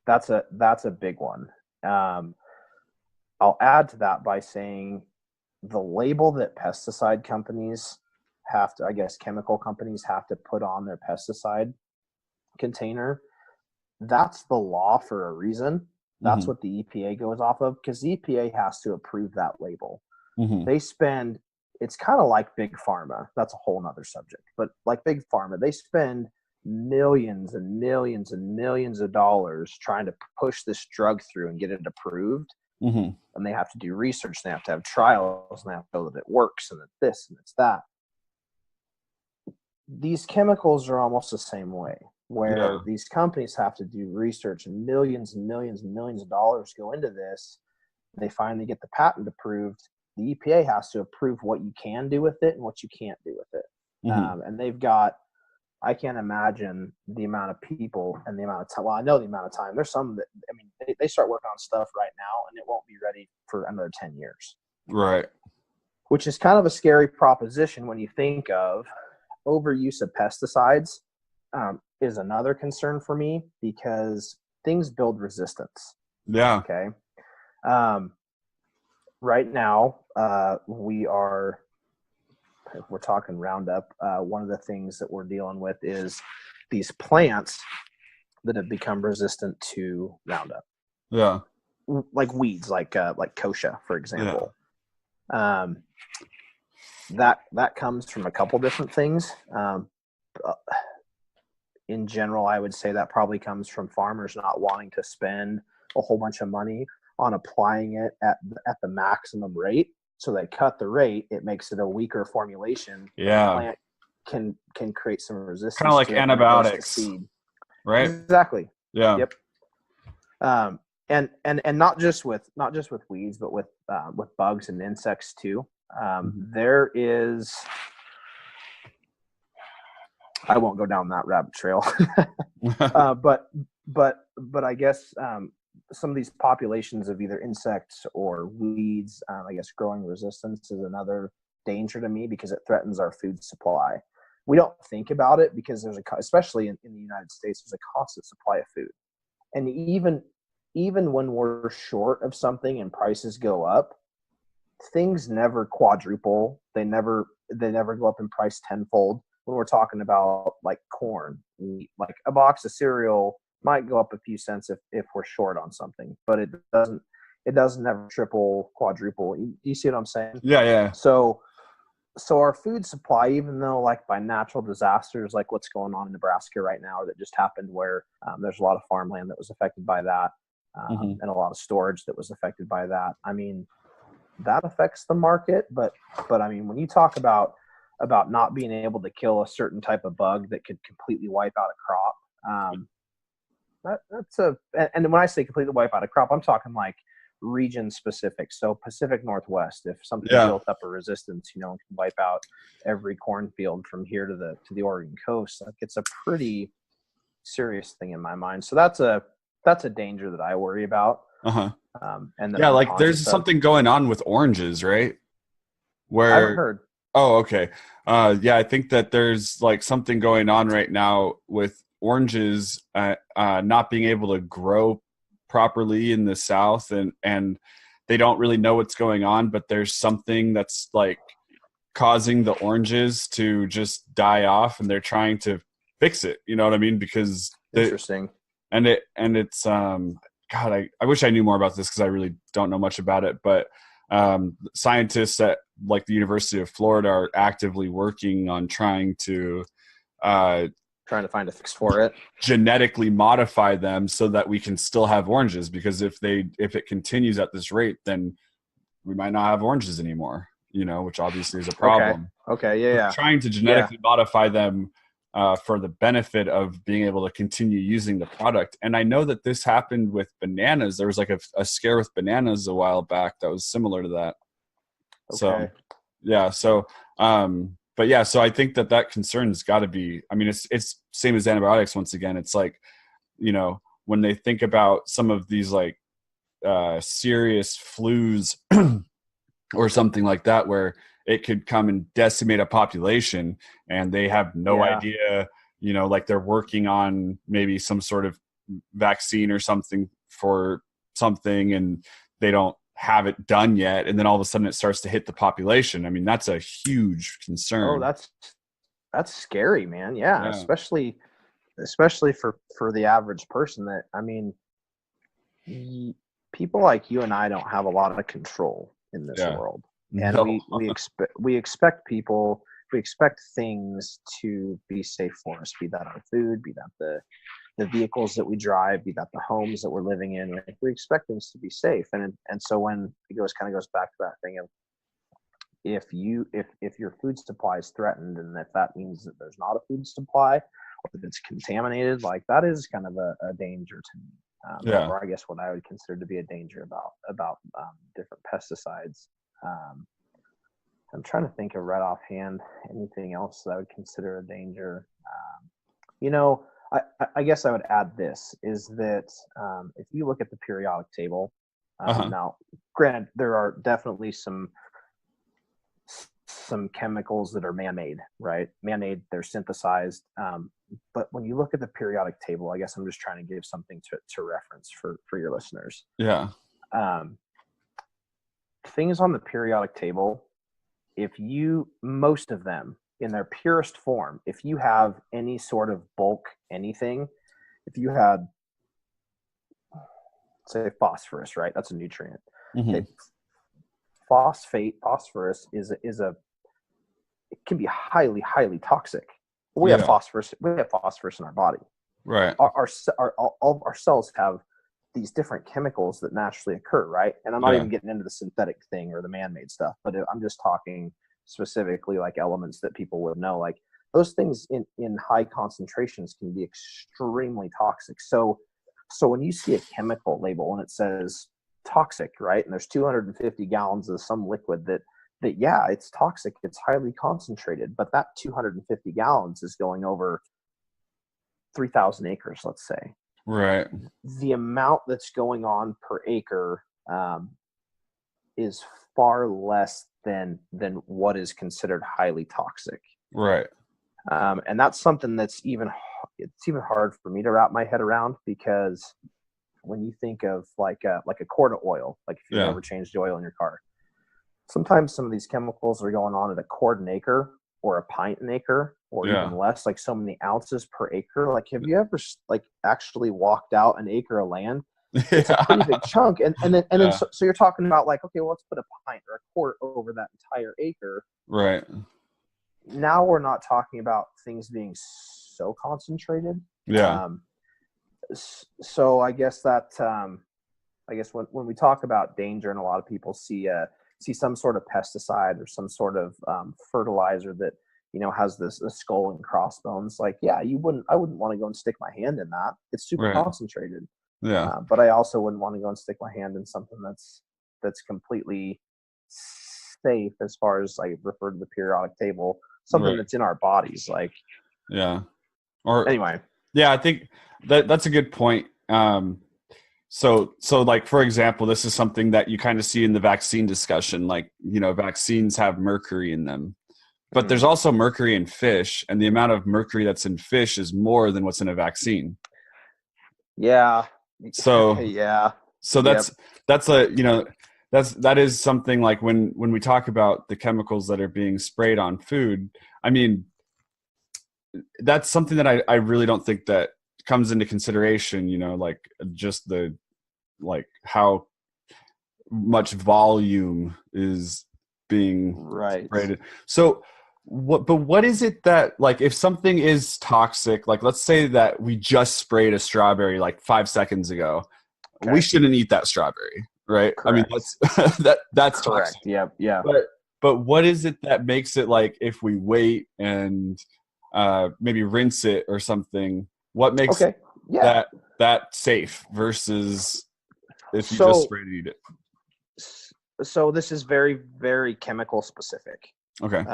That's a big one. I'll add to that by saying the label that pesticide companies have to, I guess chemical companies have to put on their pesticide container, that's the law for a reason. That's what the EPA goes off of, because the EPA has to approve that label. They spend, it's kind of like big pharma. That's a whole nother subject, but like big pharma, they spend millions and millions and millions of dollars trying to push this drug through and get it approved. And they have to do research, they have to have trials, and they have to know that it works and that this and it's that. These chemicals are almost the same way, where these companies have to do research and millions and millions and millions of dollars go into this. They finally get the patent approved. The EPA has to approve what you can do with it and what you can't do with it. And they've got, I can't imagine the amount of people and the amount of time. Well, I know the amount of time. There's some that, I mean, they start working on stuff right now and it won't be ready for another 10 years. Right. Which is kind of a scary proposition when you think of overuse of pesticides. Is another concern for me because things build resistance. Yeah. Okay. Right now, if we're talking Roundup, one of the things that we're dealing with is these plants that have become resistant to Roundup. Yeah. Like weeds, like kochia, for example. Yeah. That comes from a couple different things. In general, I would say that probably comes from farmers not wanting to spend a whole bunch of money on applying it at the maximum rate. So they cut the rate. It makes it a weaker formulation. Yeah. The plant can create some resistance. Kind of like antibiotics, right? Exactly. Yeah. Yep. And not just with weeds, but with bugs and insects too. There is. I won't go down that rabbit trail, but I guess some of these populations of either insects or weeds, I guess growing resistance is another danger to me because it threatens our food supply. We don't think about it because especially in the United States, there's a constant supply of food, and even when we're short of something and prices go up, things never quadruple. They never go up in price tenfold. When we're talking about like corn, like a box of cereal might go up a few cents if we're short on something, but it it doesn't never triple, quadruple. You see what I'm saying? Yeah. So our food supply, even though like by natural disasters, like what's going on in Nebraska right now, or that just happened, where there's a lot of farmland that was affected by that, and a lot of storage that was affected by that. I mean, that affects the market, but I mean, when you talk about not being able to kill a certain type of bug that could completely wipe out a crop, and when I say completely wipe out a crop, I'm talking like region specific. So Pacific Northwest, if something built up a resistance, and can wipe out every cornfield from here to the Oregon coast, like it's a pretty serious thing in my mind. So that's a danger that I worry about. And that like there's something going on with oranges, right? Where I haven't heard. Oh, okay. I think that there's like something going on right now with oranges not being able to grow properly in the South, and they don't really know what's going on, but there's something that's like causing the oranges to just die off, and they're trying to fix it. You know what I mean? Because Interesting. It's God, I wish I knew more about this, because I really don't know much about it, but scientists at like the University of Florida are actively working on trying to find a fix for it, genetically modify them so that we can still have oranges, because if it continues at this rate, then we might not have oranges anymore, which obviously is a problem. Okay. Yeah. Trying to genetically modify them for the benefit of being able to continue using the product. And I know that this happened with bananas. There was like a scare with bananas a while back that was similar to that. Okay. So I think that concern's got to be, I mean, it's same as antibiotics. Once again, it's like, when they think about some of these like serious flus or something like that, where it could come and decimate a population, and they have no idea, like they're working on maybe some sort of vaccine or something for something, and they don't have it done yet, and then all of a sudden it starts to hit the population. I mean, that's a huge concern. Oh, that's scary, man. Yeah. Especially for the average person. That, I mean, people like you and I don't have a lot of control in this world, and we expect things to be safe for us, be that our food, be that the vehicles that we drive, be that the homes that we're living in. Like, we expect things to be safe, and so when it goes back to that thing of, if your food supply is threatened, and if that means that there's not a food supply, or that it's contaminated, like that is kind of a danger to me. Or I guess what I would consider to be a danger about different pesticides. I'm trying to think of right offhand anything else that I would consider a danger. I guess I would add this, is that if you look at the periodic table, now, granted, there are definitely some chemicals that are man-made, right? Man-made, they're synthesized. But when you look at the periodic table, I guess I'm just trying to give something to reference for your listeners. Yeah. Things on the periodic table, most of them, in their purest form, if you have any sort of bulk anything, if you had, say, phosphorus, right? That's a nutrient. Okay. Phosphorus it can be highly, highly toxic. We have phosphorus in our body. Right. All of our cells have these different chemicals that naturally occur, right? And I'm not even getting into the synthetic thing or the man-made stuff, but I'm just talking specifically like elements that people would know. Like, those things in high concentrations can be extremely toxic. So when you see a chemical label and it says toxic, right, and there's 250 gallons of some liquid that it's toxic, it's highly concentrated, but that 250 gallons is going over 3,000 acres, let's say. Right. The amount that's going on per acre is far less than what is considered highly toxic. Right. And that's something it's even hard for me to wrap my head around, because when you think of like a quart of oil, like if you've ever changed the oil in your car, sometimes some of these chemicals are going on at a quart an acre, or a pint an acre, or even less, like so many ounces per acre. Like, have you ever like actually walked out an acre of land It's a pretty big chunk. And then Yeah. so you're talking about like, okay, well, let's put a pint or a quart over that entire acre. Right. Now we're not talking about things being so concentrated. Yeah. So I guess that I guess when we talk about danger, and a lot of people see some sort of pesticide or some sort of fertilizer that has this skull and crossbones. Like, yeah, I wouldn't want to go and stick my hand in that. It's super Right. concentrated. Yeah. But I also wouldn't want to go and stick my hand in something that's completely safe as far as I refer to the periodic table, something Right. that's in our bodies. Like, Yeah. Or anyway. yeah, I think that's a good point. So like, for example, this is something that you kind of see in the vaccine discussion. Like, vaccines have mercury in them, but there's also mercury in fish, and the amount of mercury that's in fish is more than what's in a vaccine. Yeah. So yeah. So that is something like when we talk about the chemicals that are being sprayed on food, I mean, that's something that I really don't think that comes into consideration, like just like how much volume is being sprayed. So what is it that, like, if something is toxic, like let's say that we just sprayed a strawberry like 5 seconds ago, we shouldn't eat that strawberry, right? Correct. I mean, that's correct. toxic. Yeah. But what is it that makes it, like, if we wait and maybe rinse it or something, what makes that safe versus if you just spray to eat it? So this is very, very chemical specific. Okay.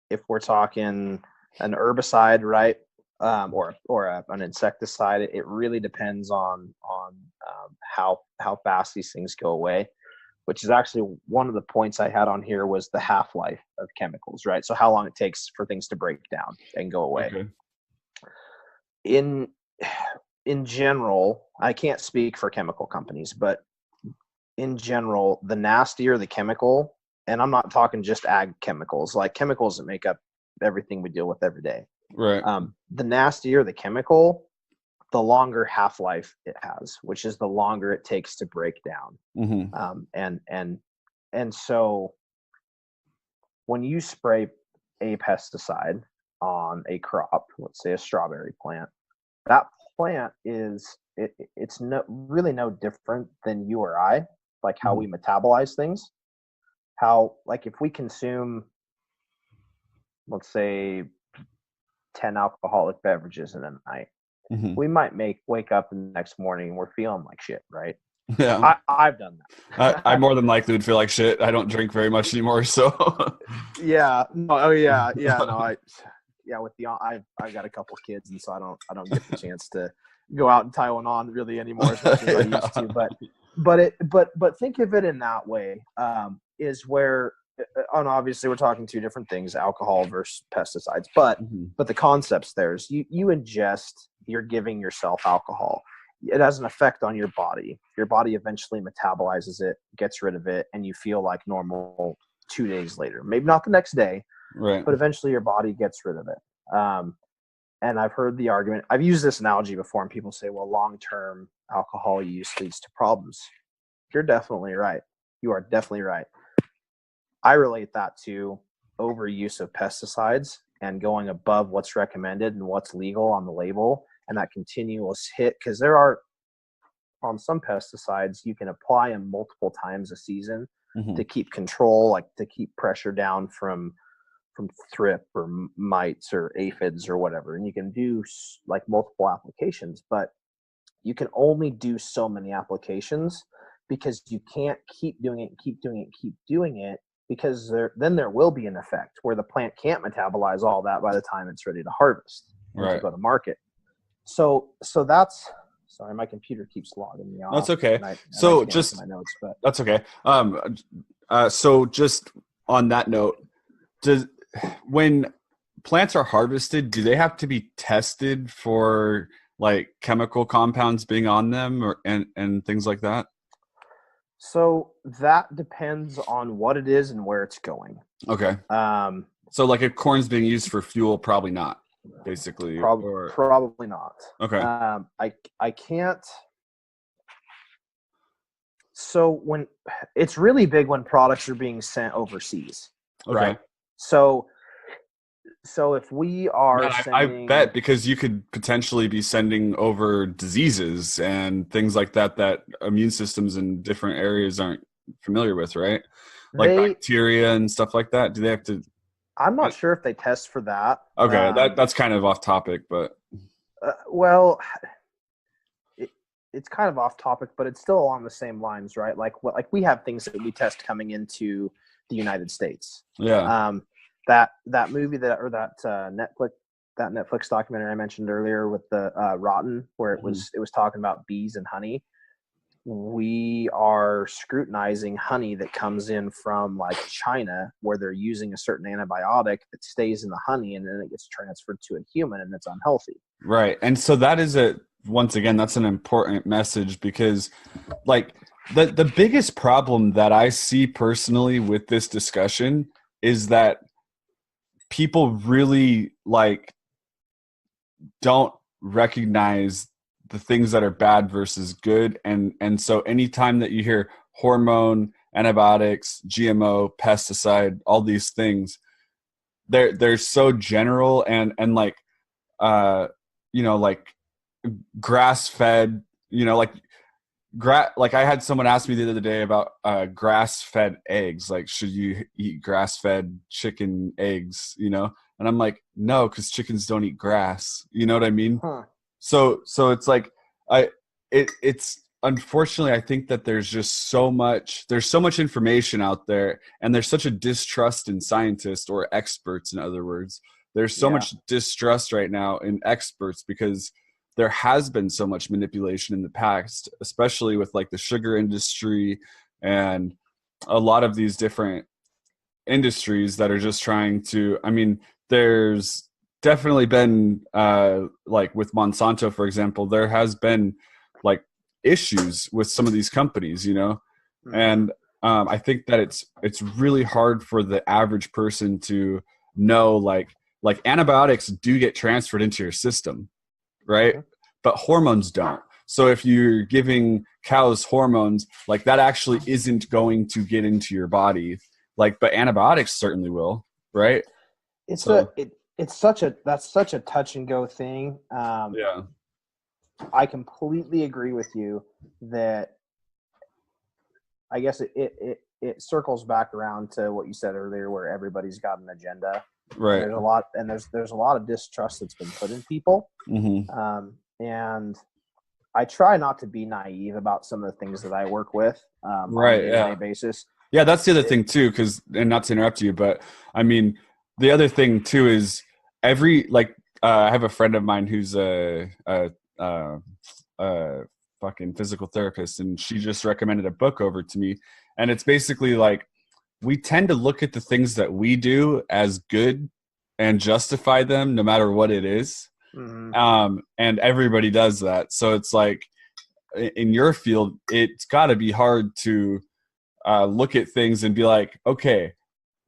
If we're talking an herbicide, right, or an insecticide, it really depends on how fast these things go away, which is actually one of the points I had on here was the half-life of chemicals, right? So how long it takes for things to break down and go away. Okay. In general, I can't speak for chemical companies, but in general, the nastier the chemical, and I'm not talking just ag chemicals, like chemicals that make up everything we deal with every day. Right. The nastier the chemical, the longer half-life it has, which is the longer it takes to break down. Mm-hmm. And so when you spray a pesticide on a crop, let's say a strawberry plant, that plant it's really no different than you or I, like how we metabolize things. How, like, if we consume, let's say, 10 alcoholic beverages in a night, we might wake up the next morning and we're feeling like shit, right? Yeah. I've done that. I more than likely would feel like shit. I don't drink very much anymore, so. Yeah. No. Oh yeah. Yeah. No. I've got a couple kids, and so I don't get the chance to go out and tie one on really anymore as much as I used to. But think of it in that way. Is where, and obviously we're talking two different things, alcohol versus pesticides, but the concept's there is you ingest, you're giving yourself alcohol. It has an effect on your body. Your body eventually metabolizes it, gets rid of it, and you feel like normal 2 days later. Maybe not the next day, right, but eventually your body gets rid of it. And I've heard the argument, I've used this analogy before, and people say, well, long-term alcohol use leads to problems. You're definitely right. You are definitely right. I relate that to overuse of pesticides and going above what's recommended and what's legal on the label, and that continuous hit, because there are, on some pesticides, you can apply them multiple times a season to keep control, like to keep pressure down from thrip or mites or aphids or whatever. And you can do like multiple applications, but you can only do so many applications, because you can't keep doing it, because there will be an effect where the plant can't metabolize all that by the time it's ready to harvest or to go to market. So that's, sorry, my computer keeps logging me off. That's okay. So just my notes, but that's okay. So just on that note, when plants are harvested, do they have to be tested for like chemical compounds being on them and things like that? So that depends on what it is and where it's going. Okay. So like if corn's being used for fuel, probably not, basically. Probably not. Okay. I can't So when it's really big when products are being sent overseas, Okay. right? So if we are Man, I sending, bet, because you could potentially be sending over diseases and things like that that immune systems in different areas aren't familiar with, right? Like they, bacteria and stuff like that. Do they have to? I'm not sure if they test for that. Okay, that's kind of off topic, but Well, it's kind of off topic, but it's still along the same lines, right? Like we have things that we test coming into the United States. yeah. That movie that Netflix documentary I mentioned earlier with the Rotten, where it was talking about bees and honey. We are scrutinizing honey that comes in from like China, where they're using a certain antibiotic that stays in the honey and then it gets transferred to a human and it's unhealthy. Right. And so that is once again, that's an important message, because like the biggest problem that I see personally with this discussion is that people really like don't recognize the things that are bad versus good. And so anytime that you hear hormone, antibiotics, GMO, pesticide, all these things, they're so general and like like grass fed, like I had someone ask me the other day about grass fed eggs. Like, should you eat grass fed chicken eggs? And I'm like, no, because chickens don't eat grass. You know what I mean? Huh. So it's like it's unfortunately, I think that there's so much information out there, and there's such a distrust in scientists or experts. In other words, there's so much distrust right now in experts because there has been so much manipulation in the past, especially with like the sugar industry and a lot of these different industries that are just trying to, there's definitely been like with Monsanto, for example, there has been like issues with some of these companies, and I think that it's really hard for the average person to know like antibiotics do get transferred into your system, right? But hormones don't. So if you're giving cows hormones, like that actually isn't going to get into your body, like, but antibiotics certainly will, right? That's such a touch and go thing. Yeah. I completely agree with you that I guess it circles back around to what you said earlier, where everybody's got an agenda. Right. And there's a lot of distrust that's been put in people. Mm-hmm. And I try not to be naive about some of the things that I work with on a day-to-day basis. Yeah, that's the other thing too, and not to interrupt you, but the other thing too is I have a friend of mine who's a fucking physical therapist, and she just recommended a book over to me, and it's basically like we tend to look at the things that we do as good and justify them no matter what it is. Mm-hmm. And everybody does that. So it's like in your field, it's got to be hard to look at things and be like, okay,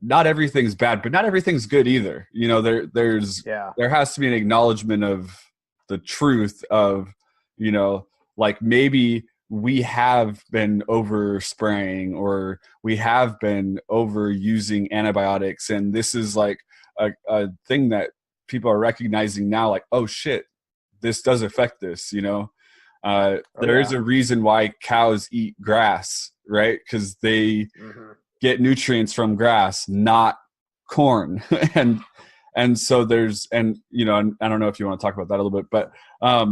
not everything's bad, but not everything's good either. There has to be an acknowledgement of the truth of, like maybe we have been over spraying or we have been over using antibiotics. And this is like a thing that people are recognizing now, like, oh shit, this does affect this, There is a reason why cows eat grass, right? Because they get nutrients from grass, not corn. and so and I don't know if you want to talk about that a little bit, but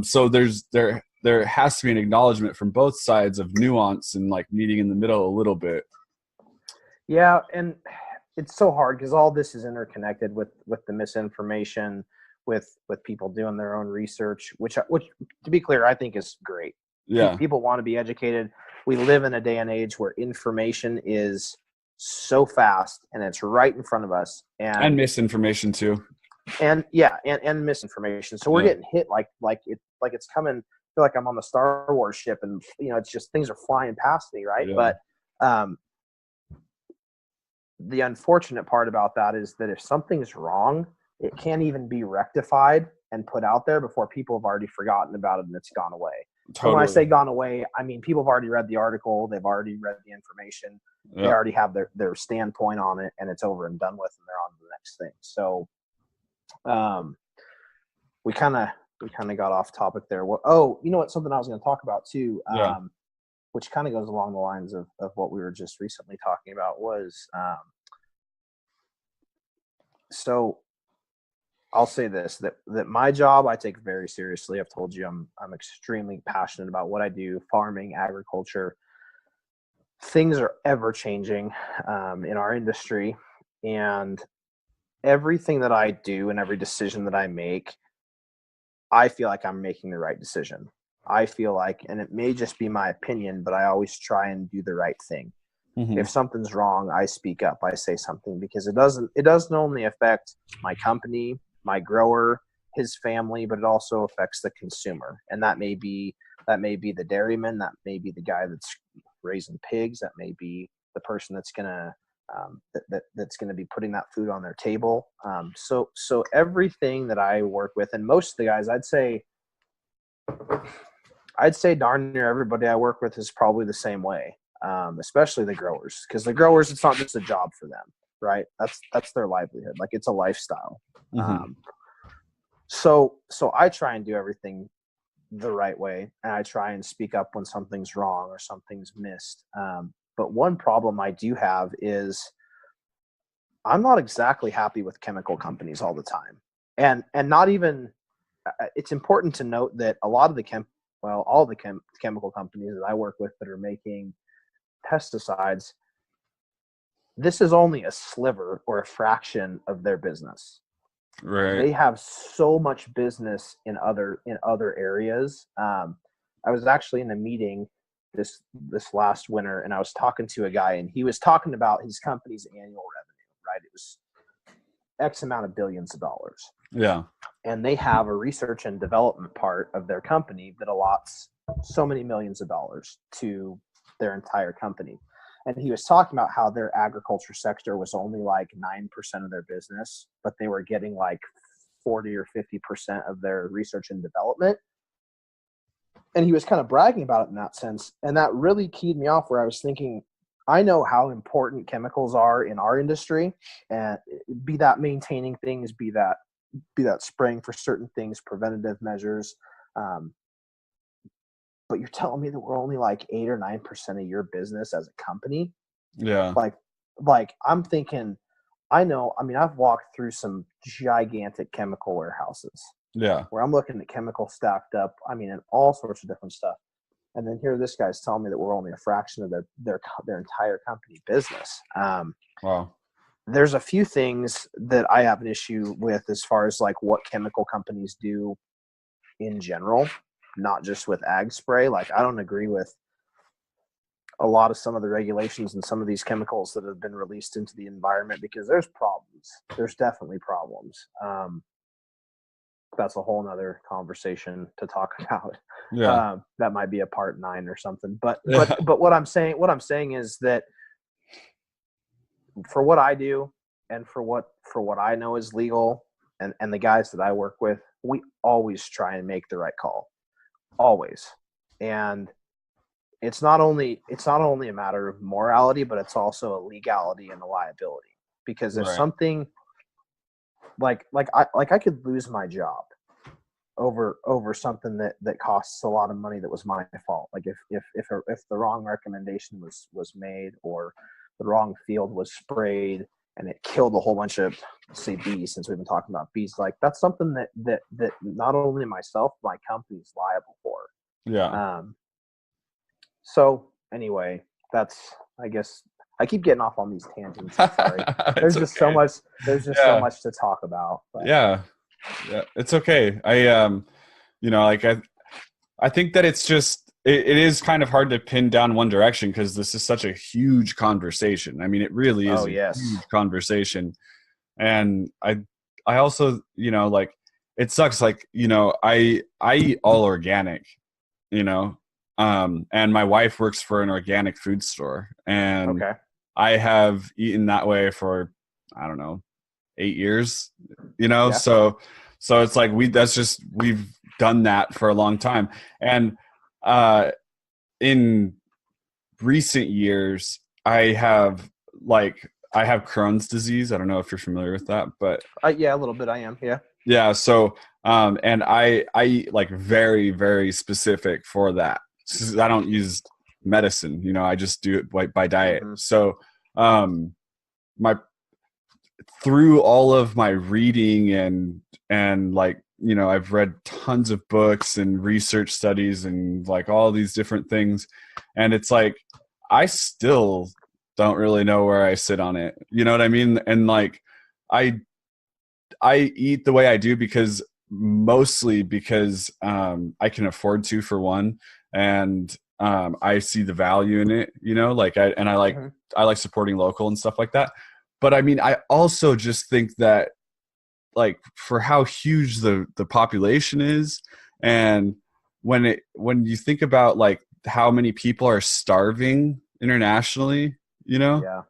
so there has to be an acknowledgement from both sides of nuance and like meeting in the middle a little bit. Yeah, and it's so hard because all this is interconnected with the misinformation, with people doing their own research, which to be clear, I think is great. Yeah, people want to be educated. We live in a day and age where information is so fast and it's right in front of us, and misinformation too. And misinformation. So we're getting hit like it's coming. I feel like I'm on the Star Wars ship, and it's just things are flying past me, right? Yeah. But the unfortunate part about that is that if something's wrong, it can't even be rectified and put out there before people have already forgotten about it and it's gone away. And when I say Totally. gone away, I mean people have already read the article, they've already read the information, they Yeah. already have their standpoint on it, and it's over and done with, and they're on to the next thing. So we kind of got off topic there. Oh, you know what? Something I was going to talk about too, Yeah. which kind of goes along the lines of what we were just recently talking about was so I'll say this, that my job I take very seriously. I've told you I'm extremely passionate about what I do, farming, agriculture. Things are ever changing in our industry, and everything that I do and every decision that I make, I feel like I'm making the right decision. I feel like, and it may just be my opinion, but I always try and do the right thing. Mm-hmm. If something's wrong, I speak up, I say something, because it doesn't only affect my company, my grower, his family, but it also affects the consumer. And that may be the dairyman, that may be the guy that's raising pigs, that may be the person that's gonna that's gonna be putting that food on their table. So everything that I work with, and most of the guys, I'd say darn near everybody I work with is probably the same way. Especially the growers, because the growers, it's not just a job for them, right? That's their livelihood. Like, it's a lifestyle. Mm-hmm. So I try and do everything the right way, and I try and speak up when something's wrong or something's missed. But one problem I do have is I'm not exactly happy with chemical companies all the time, and not even. It's important to note that a lot of the all the chemical companies that I work with that are making pesticides, this is only a sliver or a fraction of their business. Right. They have so much business in other areas. I was actually in a meeting this last winter, and I was talking to a guy, and he was talking about his company's annual revenue, right? It was X amount of billions of dollars. Yeah. And they have a research and development part of their company that allots so many millions of dollars to their entire company. And he was talking about how their agriculture sector was only like 9% of their business, but they were getting like 40 or 50% of their research and development. And he was kind of bragging about it in that sense. And that really keyed me off, where I was thinking, I know how important chemicals are in our industry, and be that maintaining things, be that spraying for certain things, preventative measures. But you're telling me that we're only like 8 or 9% of your business as a company? Yeah. Like I'm thinking, I've walked through some gigantic chemical warehouses. Yeah. Where I'm looking at chemicals stacked up, and all sorts of different stuff. And then here this guy's telling me that we're only a fraction of their entire company business. Wow. There's a few things that I have an issue with as far as like what chemical companies do in general, not just with ag spray. Like, I don't agree with a lot of some of the regulations and some of these chemicals that have been released into the environment, because there's problems. There's definitely problems. That's a whole nother conversation to talk about. Yeah. That might be a part 9 or something. But what I'm saying is that for what I do, and for what I know is legal, and the guys that I work with, we always try and make the right call. Always. And it's not only a matter of morality, but it's also a legality and a liability. Because if Right. something like I could lose my job over something that costs a lot of money that was my fault. Like if the wrong recommendation was made, or the wrong field was sprayed and it killed a whole bunch of, say, bees, since we've been talking about bees, like that's something that not only myself, my company's liable for. Yeah. So anyway, that's, I guess I keep getting off on these tangents. I'm sorry. There's just so much to talk about. But. Yeah. Yeah. It's okay. I think that it's just, it is kind of hard to pin down one direction, because this is such a huge conversation. I mean, it really is huge conversation. And I also, it sucks. Like, I eat all organic, and my wife works for an organic food store, and Okay. I have eaten that way for, I don't know, 8 years, Yeah. So it's like we've done that for a long time. And in recent years, I have Crohn's disease. I don't know if you're familiar with that, but yeah, a little bit. I am. Yeah. yeah. So, and I eat like very, very specific for that. I don't use medicine, I just do it by diet. Mm-hmm. So, my through all of my reading and like, I've read tons of books and research studies and like all these different things. And it's like, I still don't really know where I sit on it. You know what I mean? And like, I eat the way I do mostly because I can afford to, for one. And I see the value in it, like Mm-hmm. I like supporting local and stuff like that. But I mean, I also just think that like for how huge the population is, and when you think about like how many people are starving internationally, Yeah.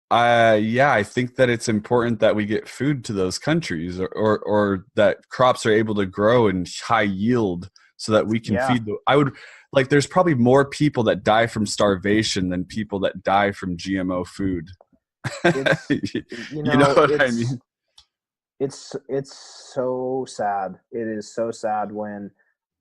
I think that it's important that we get food to those countries, or that crops are able to grow in high yield so that we can feed there's probably more people that die from starvation than people that die from GMO food. It's, you know what I mean? It's so sad. It is so sad when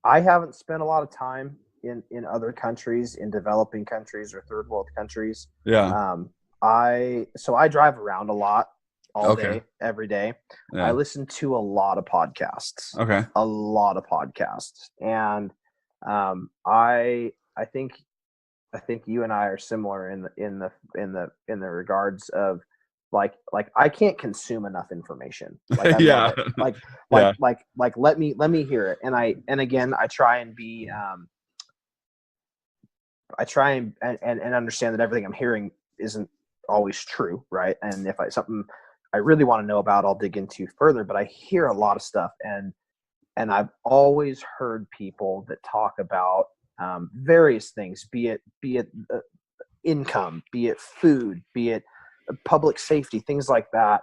I haven't spent a lot of time in other countries, in developing countries or third world countries. Yeah. I drive around a lot all day, every day. Yeah. I listen to a lot of podcasts. Okay. A lot of podcasts. And I think you and I are similar in the regards of like I can't consume enough information. Like I yeah. love it. Like let me hear it. And again I try and be I try and understand that everything I'm hearing isn't always true, right? And if something I really want to know about, I'll dig into further. But I hear a lot of stuff, and I've always heard people that talk about various things, be it income, be it food, be it public safety, things like that.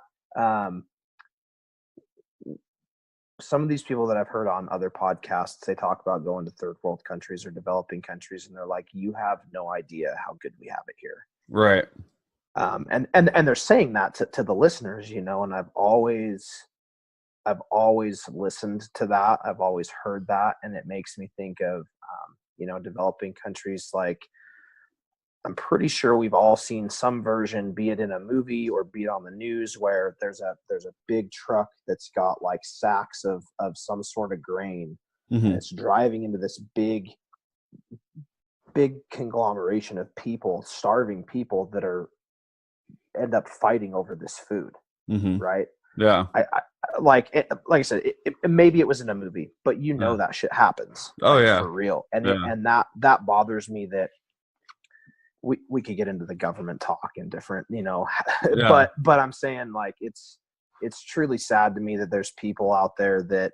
Some of these people that I've heard on other podcasts, they talk about going to third world countries or developing countries, and they're like, you have no idea how good we have it here. Right. And they're saying that to the listeners, and I've always listened to that. I've always heard that. And it makes me think of, developing countries. Like, I'm pretty sure we've all seen some version, be it in a movie or be it on the news, where there's a big truck that's got like sacks of some sort of grain. Mm-hmm. And it's driving into this big conglomeration of people, starving people that end up fighting over this food. Mm-hmm. Right. Yeah. I like I said, maybe it was in a movie, but that shit happens. Oh yeah. For real. And yeah. that bothers me, that we could get into the government talk and different, yeah. but I'm saying, like, it's truly sad to me that there's people out there that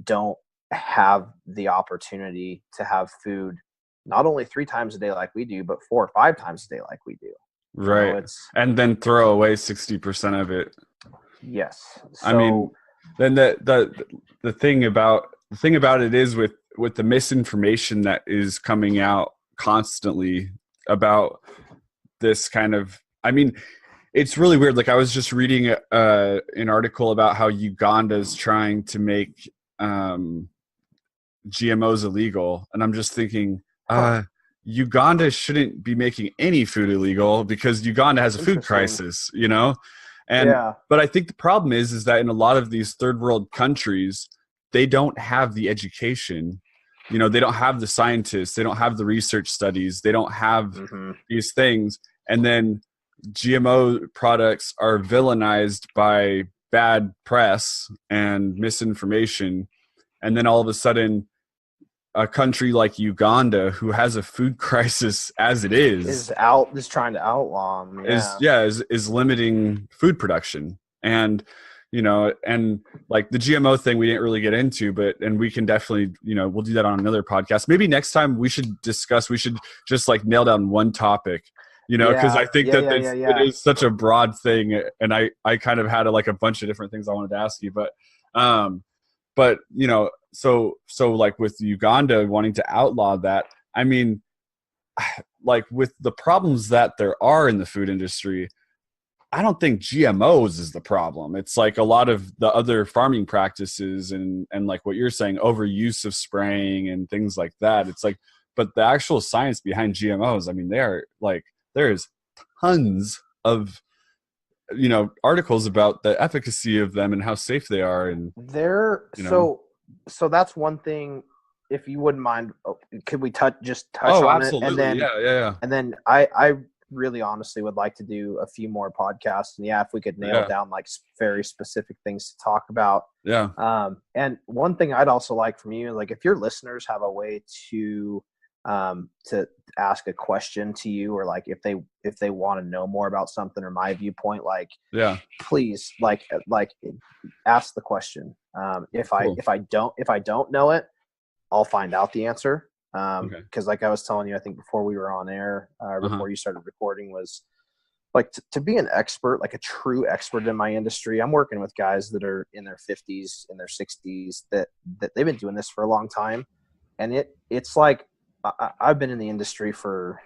don't have the opportunity to have food not only 3 times a day like we do, but 4 or 5 times a day like we do. Right. And then throw away 60% of it. Yes. So, I mean, then the thing about it is with the misinformation that is coming out constantly about this kind of, I mean, it's really weird. Like, I was just reading an article about how Uganda is trying to make GMOs illegal, and I'm just thinking, Uganda shouldn't be making any food illegal because Uganda has a food crisis, And but I think the problem is that in a lot of these third world countries, they don't have the education. They don't have the scientists, they don't have the research studies, they don't have these things. And then GMO products are villainized by bad press and misinformation. And then all of a sudden, a country like Uganda, who has a food crisis as it is trying to outlaw them. Is limiting food production. And and like the GMO thing we didn't really get into, and we can definitely, we'll do that on another podcast. Maybe next time we should just like nail down one topic, because I think it is such a broad thing. And I kind of had a bunch of different things I wanted to ask you, but but so like with Uganda wanting to outlaw that, I mean, like with the problems that there are in the food industry, I don't think GMOs is the problem. It's like a lot of the other farming practices and like what you're saying, overuse of spraying and things like that. It's like, but the actual science behind GMOs, I mean, there's tons of articles about the efficacy of them and how safe they are. And so that's one thing. If you wouldn't mind, could we touch oh, on absolutely. it? And then yeah. And then I really honestly would like to do a few more podcasts. And if we could nail down like very specific things to talk about. Yeah. And one thing I'd also like from you, like if your listeners have a way to ask a question to you, or like if they want to know more about something or my viewpoint, like please like ask the question. If I don't know it, I'll find out the answer. Because like I was telling you, I think before we were on air, before you started recording, was like to be an expert, like a true expert in my industry. I'm working with guys that are in their 50s, in their 60s, that they've been doing this for a long time, and it's like I've been in the industry for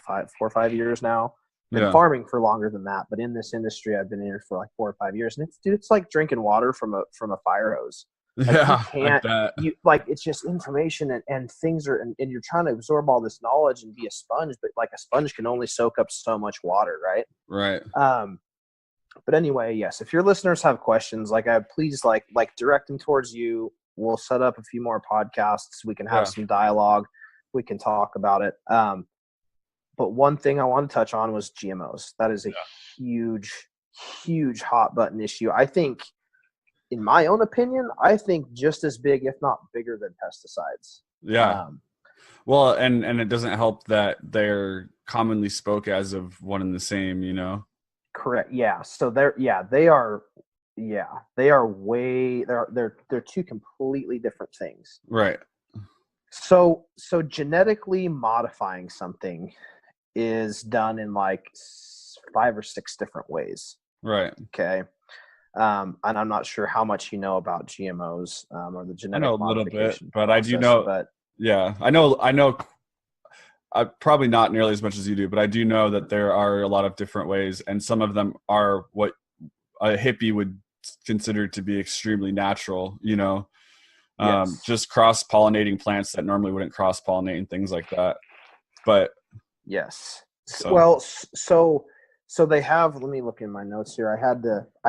4 or 5 years now. Been farming for longer than that, but in this industry, I've been in here for like 4 or 5 years, and it's like drinking water from a fire hose. Like it's just information and things are, and you're trying to absorb all this knowledge and be a sponge, but like a sponge can only soak up so much water, right? Right. But anyway, yes, if your listeners have questions, like please like direct them towards you. We'll set up a few more podcasts. We can have some dialogue. We can talk about it. But one thing I want to touch on was GMOs. That is a huge, huge hot button issue. I think, in my own opinion, I think just as big, if not bigger than pesticides. Yeah. Well, and it doesn't help that they're commonly spoke as of one and the same, Correct. Yeah. So they are two completely different things. Right. So genetically modifying something is done in like 5 or 6 different ways. Right. Okay. And I'm not sure how much you know about GMOs or the genetic modification. I know a little bit, but process, I do know. But yeah, I know. Probably not nearly as much as you do, but I do know that there are a lot of different ways, and some of them are what a hippie would consider to be extremely natural. Just cross-pollinating plants that normally wouldn't cross-pollinate and things like that. But yes, well, so they have. Let me look in my notes here. I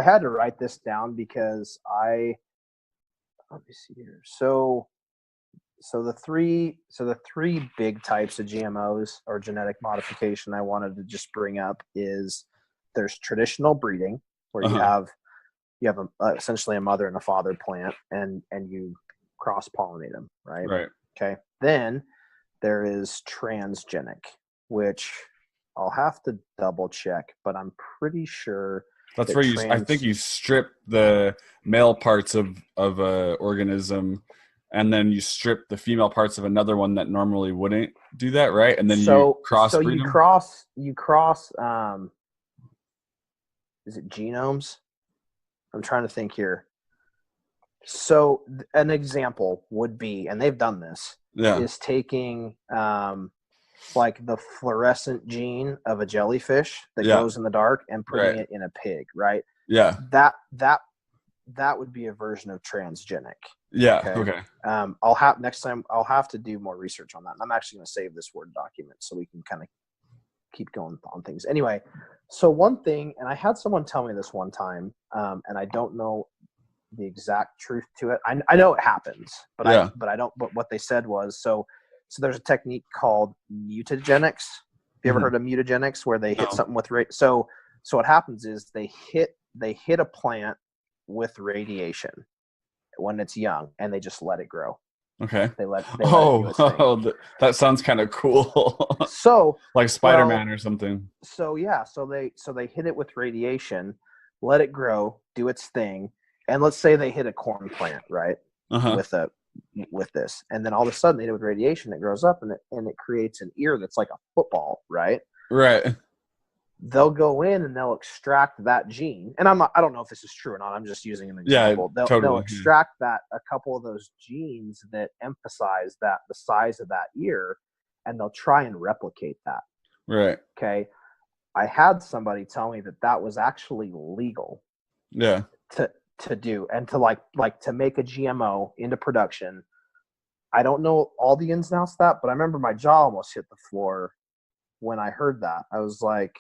had to write this down because let me see here. So the three big types of GMOs or genetic modification I wanted to just bring up is there's traditional breeding, where you have essentially a mother and a father plant, and you cross pollinate them, right? Right. Okay. Then there is transgenic, which I'll have to double check, but I'm pretty sure that's where I think you strip the male parts of a organism, and then you strip the female parts of another one that normally wouldn't do that, right? And then you crossbreed them? You cross is it genomes? I'm trying to think here. So an example would be, and they've done this, is taking like the fluorescent gene of a jellyfish that glows in the dark and putting it in a pig, right? Yeah. That would be a version of transgenic. Yeah. Okay. Next time I'll have to do more research on that. And I'm actually going to save this Word document so we can kind of keep going on things. Anyway, so one thing, and I had someone tell me this one time, and I don't know the exact truth to it. I know it happens, but I don't. But what they said was so there's a technique called mutagenics. Have you ever heard of mutagenics, where they hit something with so what happens is they hit a plant with radiation when it's young, and they just let it grow. Okay. They let it do its thing. That sounds kind of cool. So like Spider-Man or something. So they hit it with radiation, let it grow, do its thing, and let's say they hit a corn plant, right? With this, and then all of a sudden they hit it with radiation, it grows up and it creates an ear that's like a football, right? Right. they'll go in and they'll extract that gene. And I don't know if this is true or not. I'm just using an example. They'll extract a couple of those genes that emphasize that the size of that ear, and they'll try and replicate that. Right. Okay. I had somebody tell me that was actually legal. Yeah. To do, and to like to make a GMO into production. I don't know all the ins and outs of that, but I remember my jaw almost hit the floor when I heard that. I was like,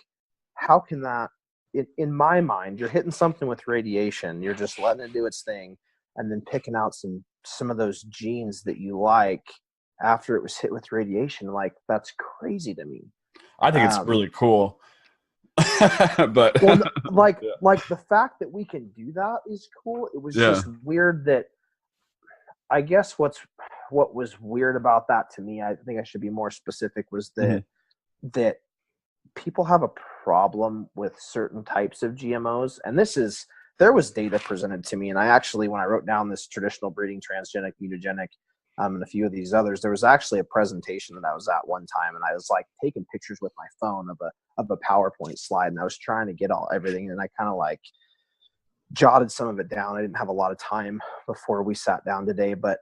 how can that, in my mind, you're hitting something with radiation, you're just letting it do its thing, and then picking out some of those genes that you like after it was hit with radiation. Like, that's crazy to me. I think it's really cool. But well, like the fact that we can do that is cool. It was just weird that, I guess what was weird about that to me, I think I should be more specific, was that that people have a problem with certain types of GMOs. And there was data presented to me. And I actually, when I wrote down this traditional breeding, transgenic, mutagenic, and a few of these others, there was actually a presentation that I was at one time, and I was like taking pictures with my phone of a PowerPoint slide. And I was trying to get everything. And I kind of like jotted some of it down. I didn't have a lot of time before we sat down today, but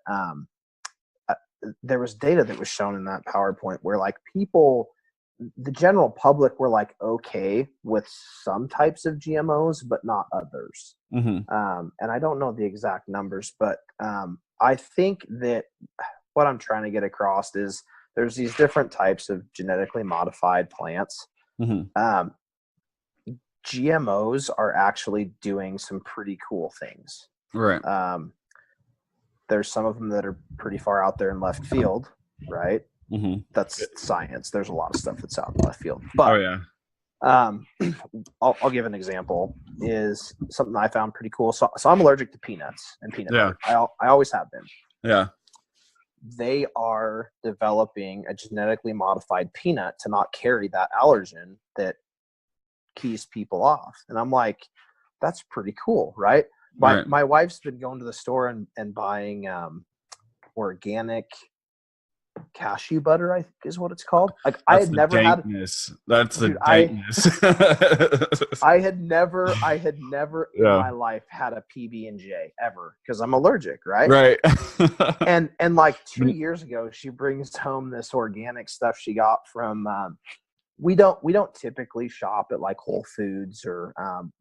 there was data that was shown in that PowerPoint where like people, the general public, were like okay with some types of GMOs, but not others. And I don't know the exact numbers, but I think that what I'm trying to get across is there's these different types of genetically modified plants. GMOs are actually doing some pretty cool things. Right. There's some of them that are pretty far out there in left field, right? That's science. There's a lot of stuff that's out in left field. But I'll give an example. Is something I found pretty cool. So I'm allergic to peanuts and peanut butter. I always have been. Yeah. They are developing a genetically modified peanut to not carry that allergen that keys people off. And I'm like, that's pretty cool, right? My wife's been going to the store and buying organic cashew butter, I think is what it's called. Like, I had never had that's the dankness. I had never in my life had a PB&J ever, because I'm allergic, right? and like 2 years ago, she brings home this organic stuff she got from we don't typically shop at like Whole Foods, or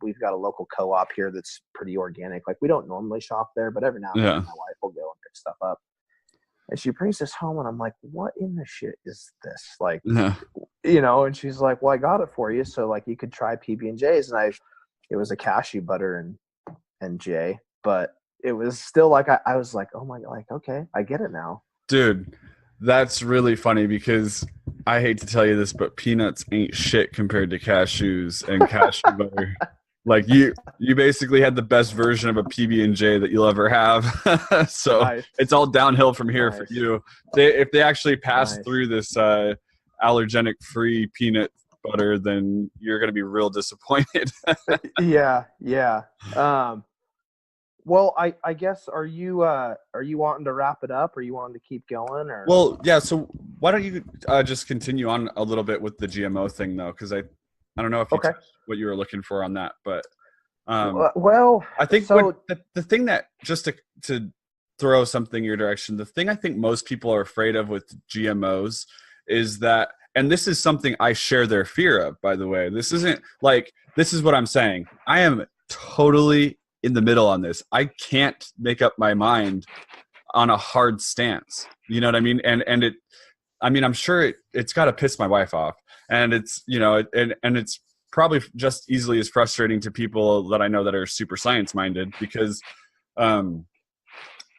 we've got a local co-op here that's pretty organic. Like, we don't normally shop there, but every now and then my wife will go and pick stuff up. And she brings this home, and I'm like, what in the shit is this? Like, and she's like, well, I got it for you, so like you could try PB&Js. And it was a cashew butter and J, but it was still like, I was like, oh my God, like, okay, I get it now. Dude, that's really funny, because I hate to tell you this, but peanuts ain't shit compared to cashews and cashew butter. Like, you basically had the best version of a PB&J that you'll ever have. So it's all downhill from here for you. If they actually pass through this allergenic free peanut butter, then you're going to be real disappointed. Yeah. Well, I guess, are you wanting to wrap it up, or are you wanting to keep going? Or? Well, yeah. So why don't you just continue on a little bit with the GMO thing, though? Because I don't know if you touched what you were looking for on that, but well, I think the thing that, just to throw something your direction, the thing I think most people are afraid of with GMOs is that, and this is something I share their fear of, by the way. This is what I'm saying. I am totally in the middle on this. I can't make up my mind on a hard stance. You know what I mean? And I'm sure it's got to piss my wife off. And it's, and it's probably just easily as frustrating to people that I know that are super science minded, because I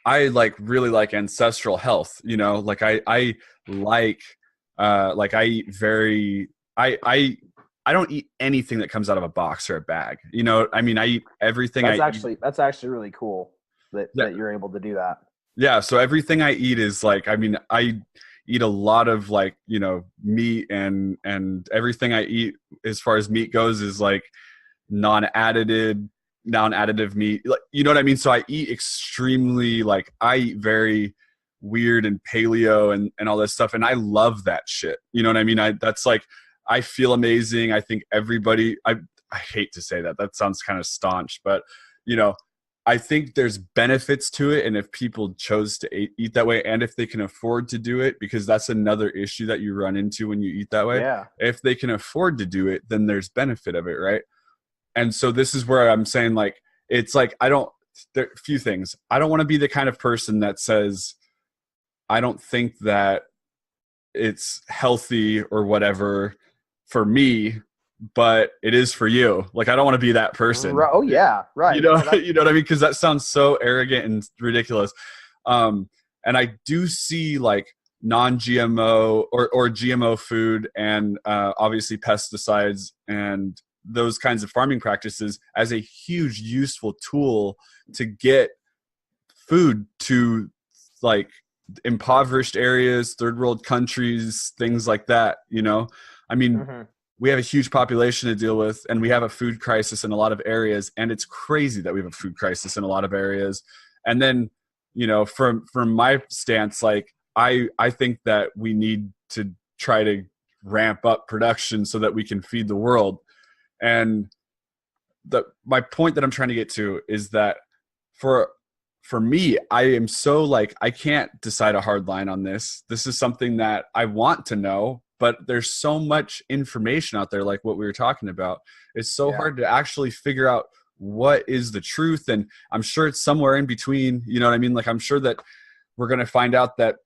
really like ancestral health, like I don't eat anything that comes out of a box or a bag. I eat everything. That's actually really cool that you're able to do that. Yeah. So everything I eat is like, I eat a lot of meat, and everything I eat as far as meat goes is like non-additive meat. Like, you know what I mean? So I eat extremely, I eat very weird and paleo and all this stuff. And I love that shit. You know what I mean? That's like, I feel amazing. I think everybody, I hate to say that. That sounds kind of staunch, but you know, I think there's benefits to it. And if people chose to eat that way, and if they can afford to do it, because that's another issue that you run into when you eat that way. Yeah. If they can afford to do it, then there's benefit of it. Right. And so this is where I'm saying, like, it's like, there are a few things. I don't want to be the kind of person that says, I don't think that it's healthy or whatever for me, but it is for you. Like, I don't want to be that person. Oh yeah, right. You know, you know what I mean? Because that sounds so arrogant and ridiculous. And I do see like non-GMO or GMO food and obviously pesticides and those kinds of farming practices as a huge useful tool to get food to like impoverished areas, third world countries, things like that. You know, I mean, we have a huge population to deal with, and we have a food crisis in a lot of areas, and it's crazy that we have a food crisis in a lot of areas. And then, you know, from my stance, like I think that we need to try to ramp up production so that we can feed the world. And my point that I'm trying to get to is that for me, I am so like, I can't decide a hard line on this. This is something that I want to know, but there's so much information out there, like what we were talking about. It's so hard to actually figure out what is the truth. And I'm sure it's somewhere in between, you know what I mean? Like, I'm sure that we're going to find out that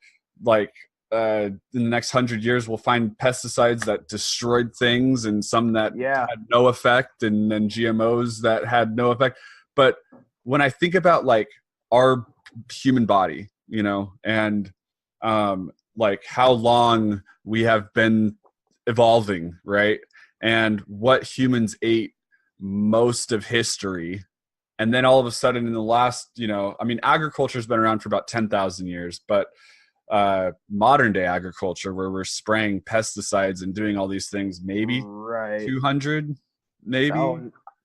like, in the next 100 years, we'll find pesticides that destroyed things and some that had no effect, and then GMOs that had no effect. But when I think about like our human body, you know, and like how long we have been evolving, right? And what humans ate most of history. And then all of a sudden in the last, you know, I mean, agriculture has been around for about 10,000 years, but modern day agriculture where we're spraying pesticides and doing all these things, maybe 200, maybe.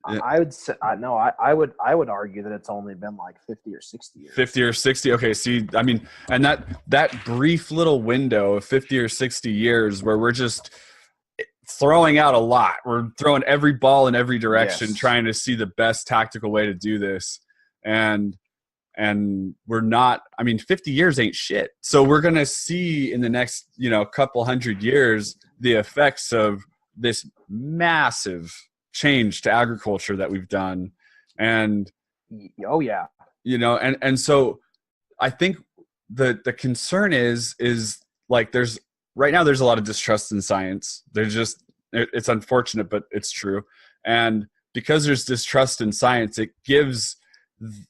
I would say no. I would argue that it's only been like 50 or 60 years. 50 or 60. Okay, see, I mean, and that brief little window of 50 or 60 years where we're just throwing out a lot. We're throwing every ball in every direction, trying to see the best tactical way to do this, and we're not. I mean, 50 years ain't shit. So we're gonna see in the next, you know, couple hundred years the effects of this massive change to agriculture that we've done. And you know, and so I think the concern is like there's right now there's a lot of distrust in science. It's unfortunate, but it's true. And because there's distrust in science, it gives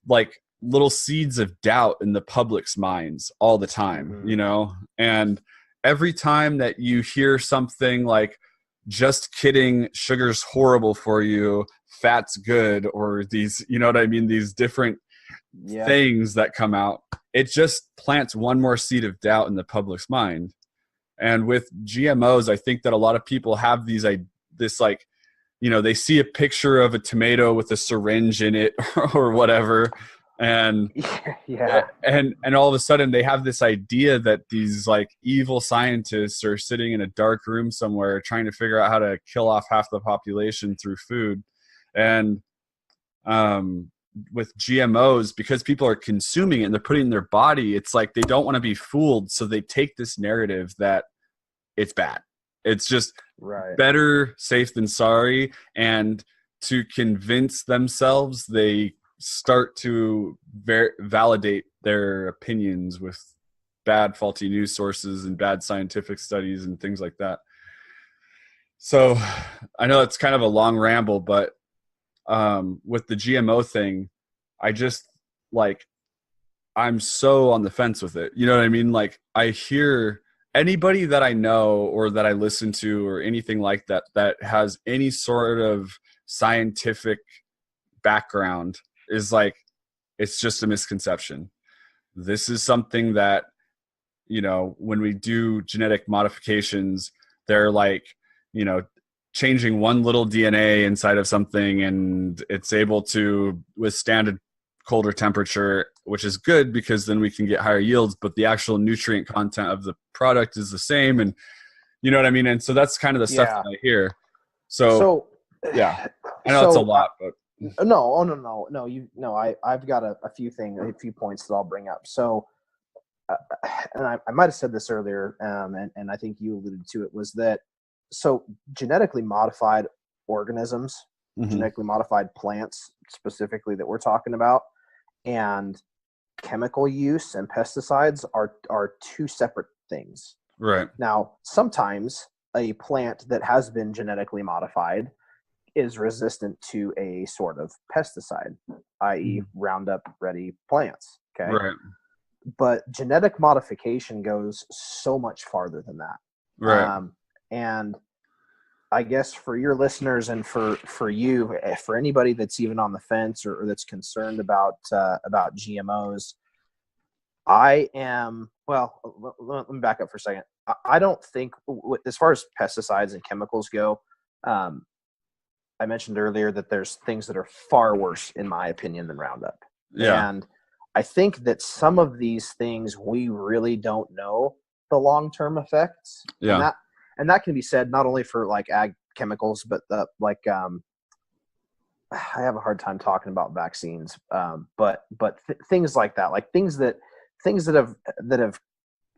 like little seeds of doubt in the public's minds all the time, you know? And every time that you hear something like, just kidding, sugar's horrible for you, fat's good, or these, you know what I mean, these different things that come out, it just plants one more seed of doubt in the public's mind. And with GMOs, I think that a lot of people have this like, you know, they see a picture of a tomato with a syringe in it or whatever, and and all of a sudden they have this idea that these like evil scientists are sitting in a dark room somewhere trying to figure out how to kill off half the population through food. And with GMOs, because people are consuming it and they're putting it in their body, it's like they don't want to be fooled, so they take this narrative that it's bad. It's just better safe than sorry, and to convince themselves, they start to validate their opinions with bad, faulty news sources and bad scientific studies and things like that. So I know it's kind of a long ramble, but with the GMO thing, I just like, I'm so on the fence with it. You know what I mean? Like, I hear anybody that I know or that I listen to or anything like that, that has any sort of scientific background is like, it's just a misconception. This is something that, you know, when we do genetic modifications, they're like, you know, changing one little DNA inside of something and it's able to withstand a colder temperature, which is good because then we can get higher yields, but the actual nutrient content of the product is the same. And, You know what I mean? And so that's kind of the stuff Yeah. that I hear. So, So, yeah, I know it's a lot, but no. I've got a few points that I'll bring up. So, and I might have said this earlier, and I think you alluded to it, was that so genetically modified organisms, genetically modified plants specifically that we're talking about, and chemical use and pesticides are two separate things. right. Now, sometimes a plant that has been genetically modified is resistant to a sort of pesticide, i.e., Roundup ready plants. Okay. Right. But genetic modification goes so much farther than that. Right. And I guess for your listeners and for you, for anybody that's even on the fence or that's concerned about GMOs, I am, well, let me back up for a second. I don't think, as far as pesticides and chemicals go, I mentioned earlier that there's things that are far worse, in my opinion, than Roundup. Yeah. And I think that some of these things we really don't know the long-term effects. Yeah. And that can be said not only for like ag chemicals, but I have a hard time talking about vaccines. But things like that, like things that have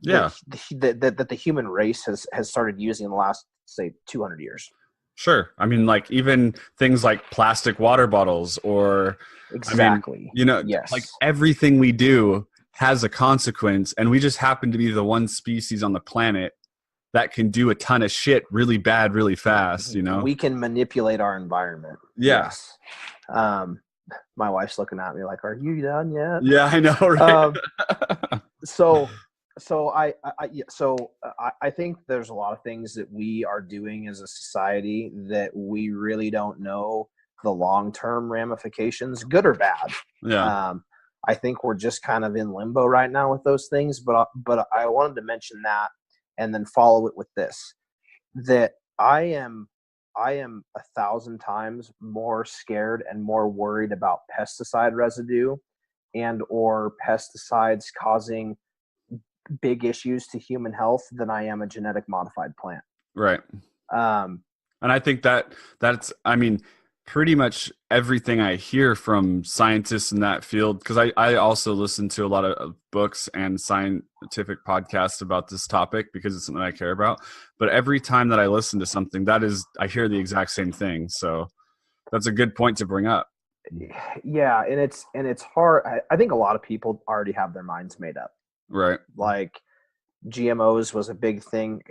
Yeah. that the human race has started using in the last, say, 200 years. Sure. I mean, like even things like plastic water bottles or Exactly. I mean, you know, Yes. like everything we do has a consequence, and we just happen to be the one species on the planet that can do a ton of shit really bad, really fast, you know? We can manipulate our environment. Yeah. Yes. My wife's looking at me like, "Are you done yet?" Yeah, I know, right? I think there's a lot of things that we are doing as a society that we really don't know the long-term ramifications, good or bad. Yeah. I think we're just kind of in limbo right now with those things, but I wanted to mention that and then follow it with this, that I am 1,000 times more scared and more worried about pesticide residue and or pesticides causing big issues to human health than I am a genetic modified plant. Right. Um, And I think that's, I mean, pretty much everything I hear from scientists in that field, because I also listen to a lot of books and scientific podcasts about this topic because it's something I care about. But every time that I listen to something, I hear the exact same thing. So that's a good point to bring up. yeah, and it's hard. I think a lot of people already have their minds made up. Right. Like GMOs was a big thing.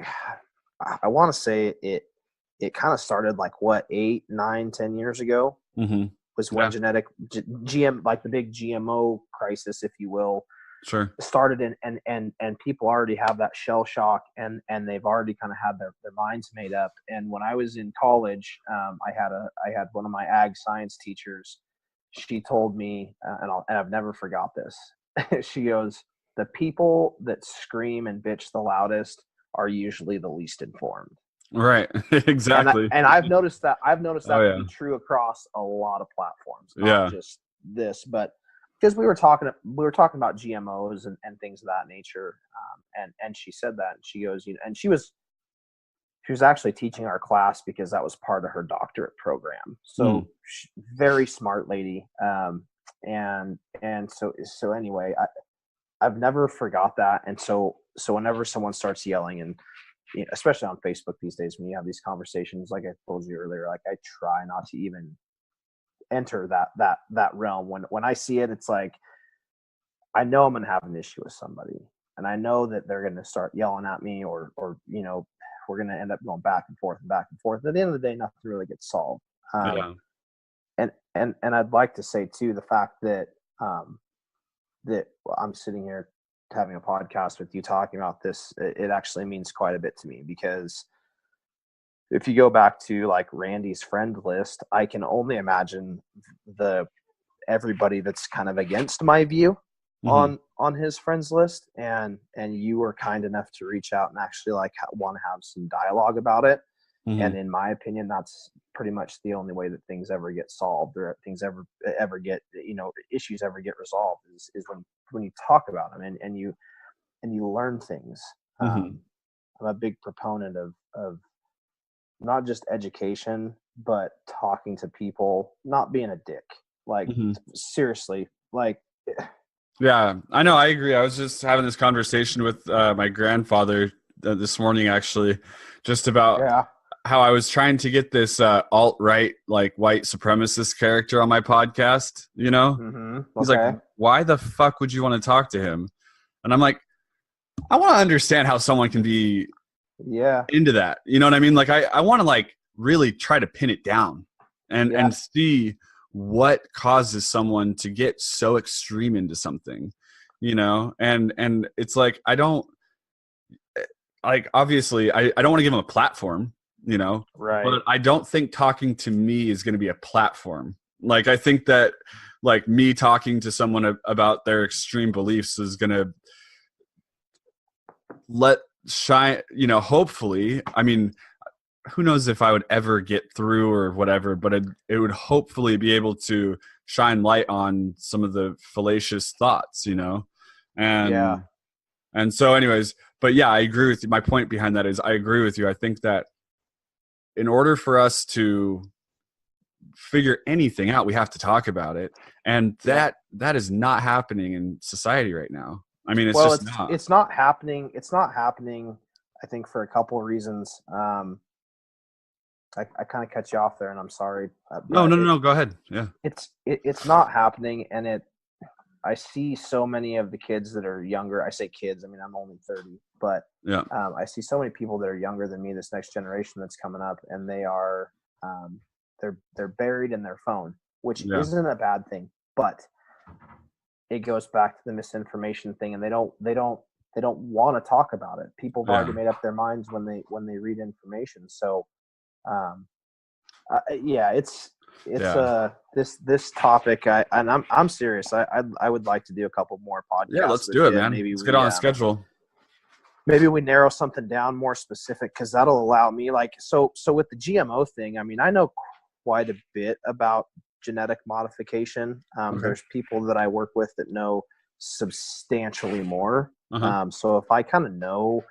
I want to say it kind of started like 8, 9, 10 years ago. Mm-hmm. Was when genetic GM, like the big GMO crisis, if you will, Sure. started, and people already have that shell shock, and they've already kind of had their minds made up. And when I was in college, I had one of my ag science teachers. She told me, and I've never forgot this. She goes, "The people that scream and bitch the loudest are usually the least informed." Right. Exactly. And I've noticed that to be true across a lot of platforms, not just this, but because we were talking about GMOs and things of that nature. And she said that, and she goes, and she was actually teaching our class because that was part of her doctorate program. So very smart lady. And so anyway, I've never forgot that. And so whenever someone starts yelling, and especially on Facebook these days, when you have these conversations, like I told you earlier, like I try not to even enter that realm. When I see it, it's like, I know I'm going to have an issue with somebody, and I know that they're going to start yelling at me, or we're going to end up going back and forth and back and forth. At the end of the day, nothing really gets solved. And I'd like to say too, the fact that that I'm sitting here having a podcast with you talking about this, it actually means quite a bit to me, because if you go back to like Randy's friend list, I can only imagine everybody that's kind of against my view on his friends list, and you were kind enough to reach out and actually like want to have some dialogue about it. And in my opinion, that's pretty much the only way that things ever get solved, or things ever get, issues ever get resolved, is when you talk about them and you learn things. I'm a big proponent of not just education, but talking to people, not being a dick. Like seriously, like. Yeah, I know. I agree. I was just having this conversation with my grandfather this morning, actually, just about how I was trying to get this alt-right, like white supremacist character on my podcast. You know, he's like, "Why the fuck would you want to talk to him?" And I'm like, "I want to understand how someone can be into that." You know what I mean? Like, I want to like really try to pin it down and see what causes someone to get so extreme into something, you know? And it's like, I don't like, obviously I don't want to give them a platform, you know, but I don't think talking to me is going to be a platform. Like, I think that like me talking to someone about their extreme beliefs is going to let shine, you know, hopefully. I mean, who knows if I would ever get through or whatever, but it would hopefully be able to shine light on some of the fallacious thoughts, you know? And so anyways, but yeah, I agree with you. My point behind that is I agree with you. I think that in order for us to figure anything out, we have to talk about it. And that is not happening in society right now. I mean, it's not happening. It's not happening, I think, for a couple of reasons. I kind of cut you off there, and I'm sorry. No. Go ahead. Yeah. It's not happening, and I see so many of the kids that are younger. I say kids. I mean, I'm only 30, but I see so many people that are younger than me. This next generation that's coming up, and they are they're buried in their phone, which isn't a bad thing, but it goes back to the misinformation thing, and they don't want to talk about it. People have already made up their minds when they read information. So. This topic. I'm serious. I would like to do a couple more podcasts. Yeah, let's do it, man. Let's get on a schedule. Maybe we narrow something down more specific, because that'll allow me, like, so with the GMO thing. I mean, I know quite a bit about genetic modification. There's people that I work with that know substantially more. So if I kind of know,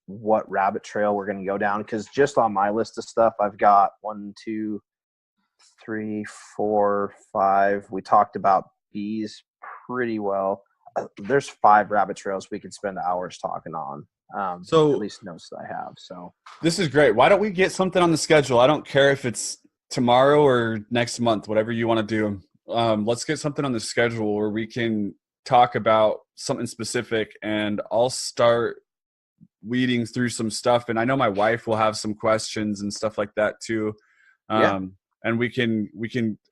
what rabbit trail we're going to go down, because just on my list of stuff, I've got 1, 2, 3, 4, 5. We talked about bees pretty well. There's 5 rabbit trails we could spend hours talking on. So at least notes that I have. So this is great. Why don't we get something on the schedule? I don't care if it's tomorrow or next month, whatever you want to do. Let's get something on the schedule where we can talk about something specific, and I'll start weeding through some stuff, and I know my wife will have some questions and stuff like that too. And we can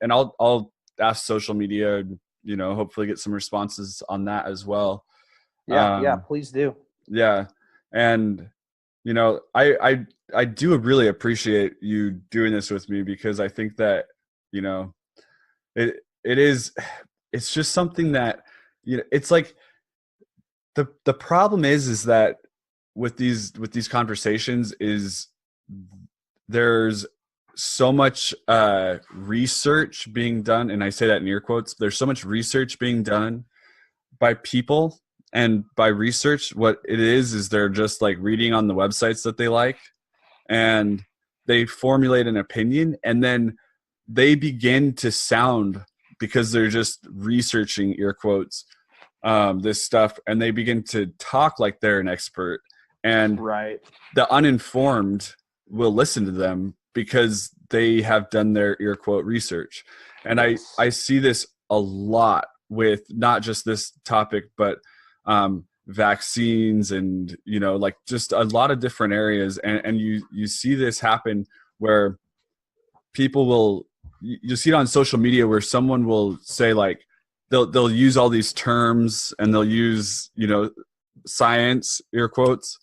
and I'll ask social media, you know, hopefully get some responses on that as well. Please do. And you know, I do really appreciate you doing this with me, because I think that, you know, it's just something that, you know, it's like the problem is that with these conversations is there's so much research being done, and I say that in air quotes. There's so much research being done by people, and by research, what it is they're just like reading on the websites that they like, and they formulate an opinion, and then they begin to sound, because they're just researching, air quotes, this stuff, and they begin to talk like they're an expert. And the uninformed will listen to them because they have done their ear quote research. And I see this a lot with not just this topic, but vaccines and, you know, like just a lot of different areas. And you see this happen where people you see it on social media where someone will say, like, they'll use all these terms, and they'll use, you know, science, air quotes,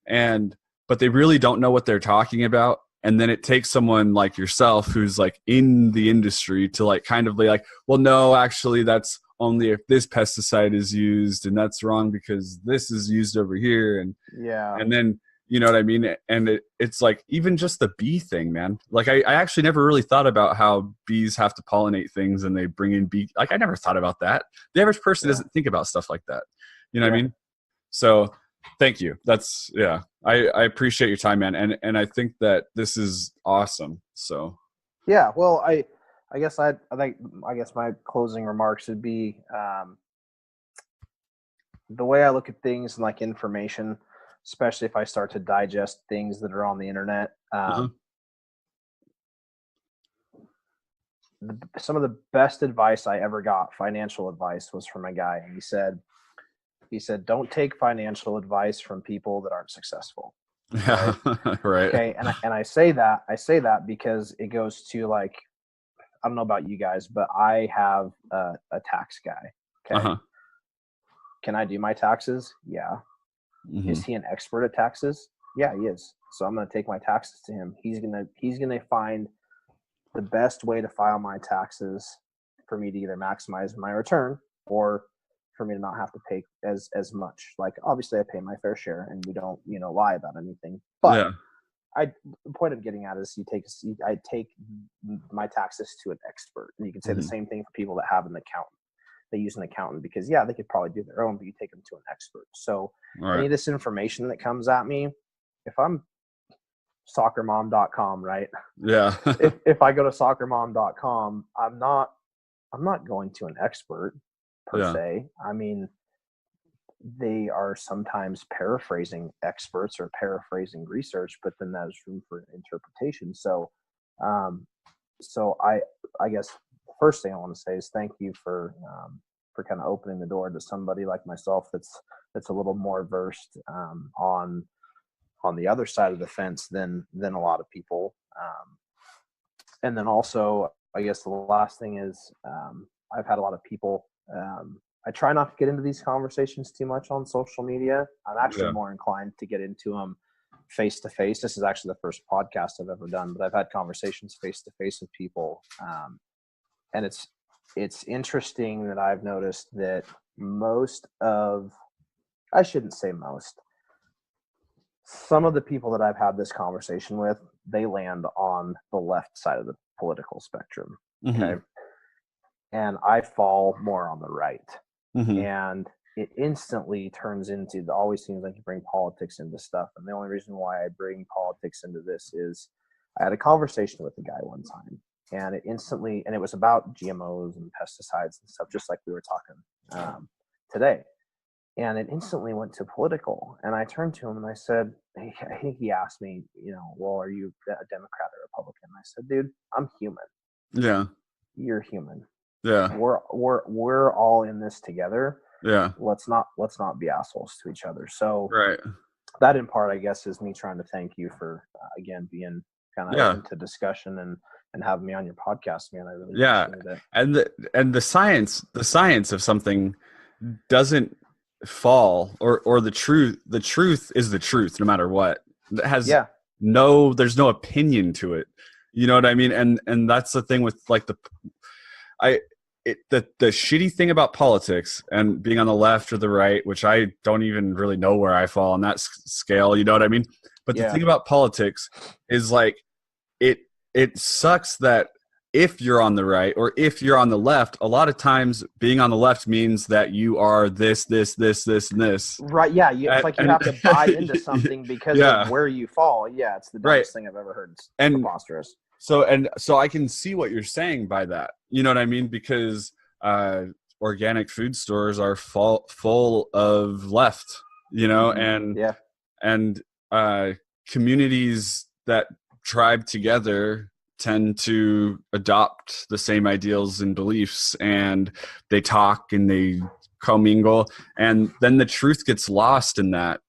but they really don't know what they're talking about. And then it takes someone like yourself, who's like in the industry, to like kind of be like, well, no, actually that's only if this pesticide is used, and that's wrong because this is used over here. And then, you know what I mean? And it's like, even just the bee thing, man. Like I actually never really thought about how bees have to pollinate things, and they bring in I never thought about that. The average person doesn't think about stuff like that. You know what I mean? So Thank you. That's I appreciate your time, man. And I think that this is awesome. So Yeah. Well, I guess I guess my closing remarks would be the way I look at things and like information, especially if I start to digest things that are on the internet. Some of the best advice I ever got, financial advice, was from a guy, and he said, don't take financial advice from people that aren't successful. yeah, right. Okay. And I say that because it goes to, like, I don't know about you guys, but I have a tax guy. Okay. Can I do my taxes? Yeah. Is he an expert at taxes? Yeah, he is. So I'm going to take my taxes to him. He's going to find the best way to file my taxes for me to either maximize my return or for me to not have to pay as much. Like, obviously I pay my fair share and we don't, lie about anything, but the point of getting at is I take my taxes to an expert. And you can say the same thing for people that have an accountant. They use an accountant because they could probably do their own, but you take them to an expert. So any of this information that comes at me, if I'm soccermom.com, right? Yeah. if I go to soccermom.com, I'm not going to an expert per se. I mean, they are sometimes paraphrasing experts or paraphrasing research, but then there's room for interpretation. So, I guess the first thing I want to say is thank you for kind of opening the door to somebody like myself that's a little more versed on the other side of the fence than a lot of people. And then also, I guess the last thing is I've had a lot of people. I try not to get into these conversations too much on social media. I'm actually more inclined to get into them face to face. This is actually the first podcast I've ever done, but I've had conversations face to face with people. And it's interesting that I've noticed that I shouldn't say most, some of the people that I've had this conversation with, they land on the left side of the political spectrum. Okay. And I fall more on the right. And it instantly turns into, it always seems like you bring politics into stuff. And the only reason why I bring politics into this is I had a conversation with a guy one time, and it was about GMOs and pesticides and stuff, just like we were talking today. And it instantly went to political. And I turned to him and I said, I think he asked me, well, are you a Democrat or Republican? And I said, dude, I'm human. Yeah. You're human. Yeah. We're all in this together. Yeah. Let's not be assholes to each other. So right. That in part, I guess, is me trying to thank you for again being kind of open to discussion and having me on your podcast, man. I really appreciate it. And the science of something doesn't fall or the truth is the truth no matter what. It has there's no opinion to it. You know what I mean? And that's the thing with like the shitty thing about politics and being on the left or the right, which I don't even really know where I fall on that scale, you know what I mean? But the thing about politics is like it sucks that if you're on the right or if you're on the left, a lot of times being on the left means that you are this, and this. Right. Yeah. It's like you have to buy into something because of where you fall. Yeah. It's the dumbest thing I've ever heard. It's preposterous. So I can see what you're saying by that. You know what I mean? Because organic food stores are full of left, and communities that tribe together tend to adopt the same ideals and beliefs, and they talk and they commingle, and then the truth gets lost in that,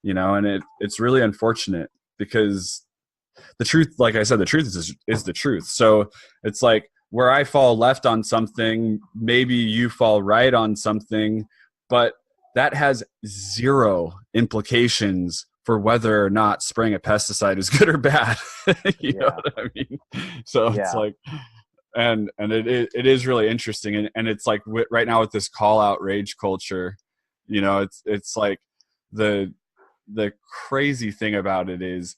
and it's really unfortunate because the truth, like I said, the truth is the truth. So it's like where I fall left on something, maybe you fall right on something, but that has zero implications for whether or not spraying a pesticide is good or bad. you know what I mean? So it's like, and it is really interesting. And it's like right now with this call out rage culture, it's like the crazy thing about it is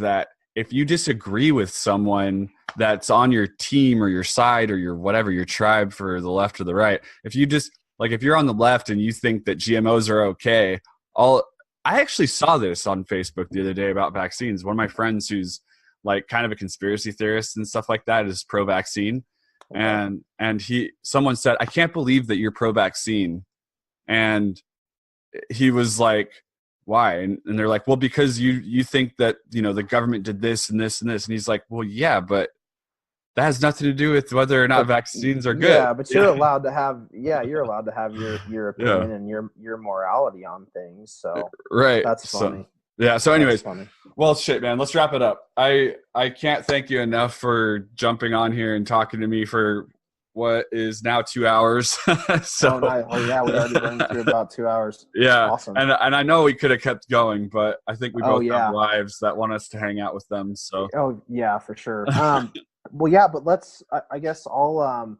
that if you disagree with someone that's on your team or your side or your whatever, your tribe for the left or the right, if you're on the left and you think that GMOs are okay, I actually saw this on Facebook the other day about vaccines. One of my friends who's like kind of a conspiracy theorist and stuff like that is pro-vaccine. Okay. And someone said, I can't believe that you're pro-vaccine. And he was like, why? And they're like, well, because you think that, the government did this and this and this. And he's like, well, yeah, but that has nothing to do with whether or not vaccines are good. Yeah, but you're allowed to have your opinion and your morality on things. So right. that's funny. So anyways, funny. Well, shit, man, let's wrap it up. I can't thank you enough for jumping on here and talking to me for what is now 2 hours. So we already burned through about 2 hours. Yeah. Awesome. And I know we could have kept going, but I think we both have wives that want us to hang out with them. So yeah, for sure. Well, yeah, but I guess I'll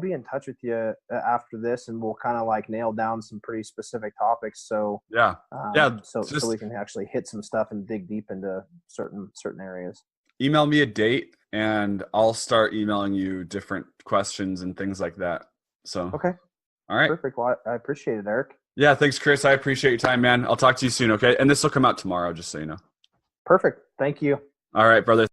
be in touch with you after this, and we'll kind of like nail down some pretty specific topics. So so we can actually hit some stuff and dig deep into certain areas. Email me a date, and I'll start emailing you different questions and things like that. So okay, all right, perfect. Well, I appreciate it, Eric. Yeah, thanks, Chris. I appreciate your time, man. I'll talk to you soon. Okay, and this will come out tomorrow, just so you know. Perfect. Thank you. All right, brother.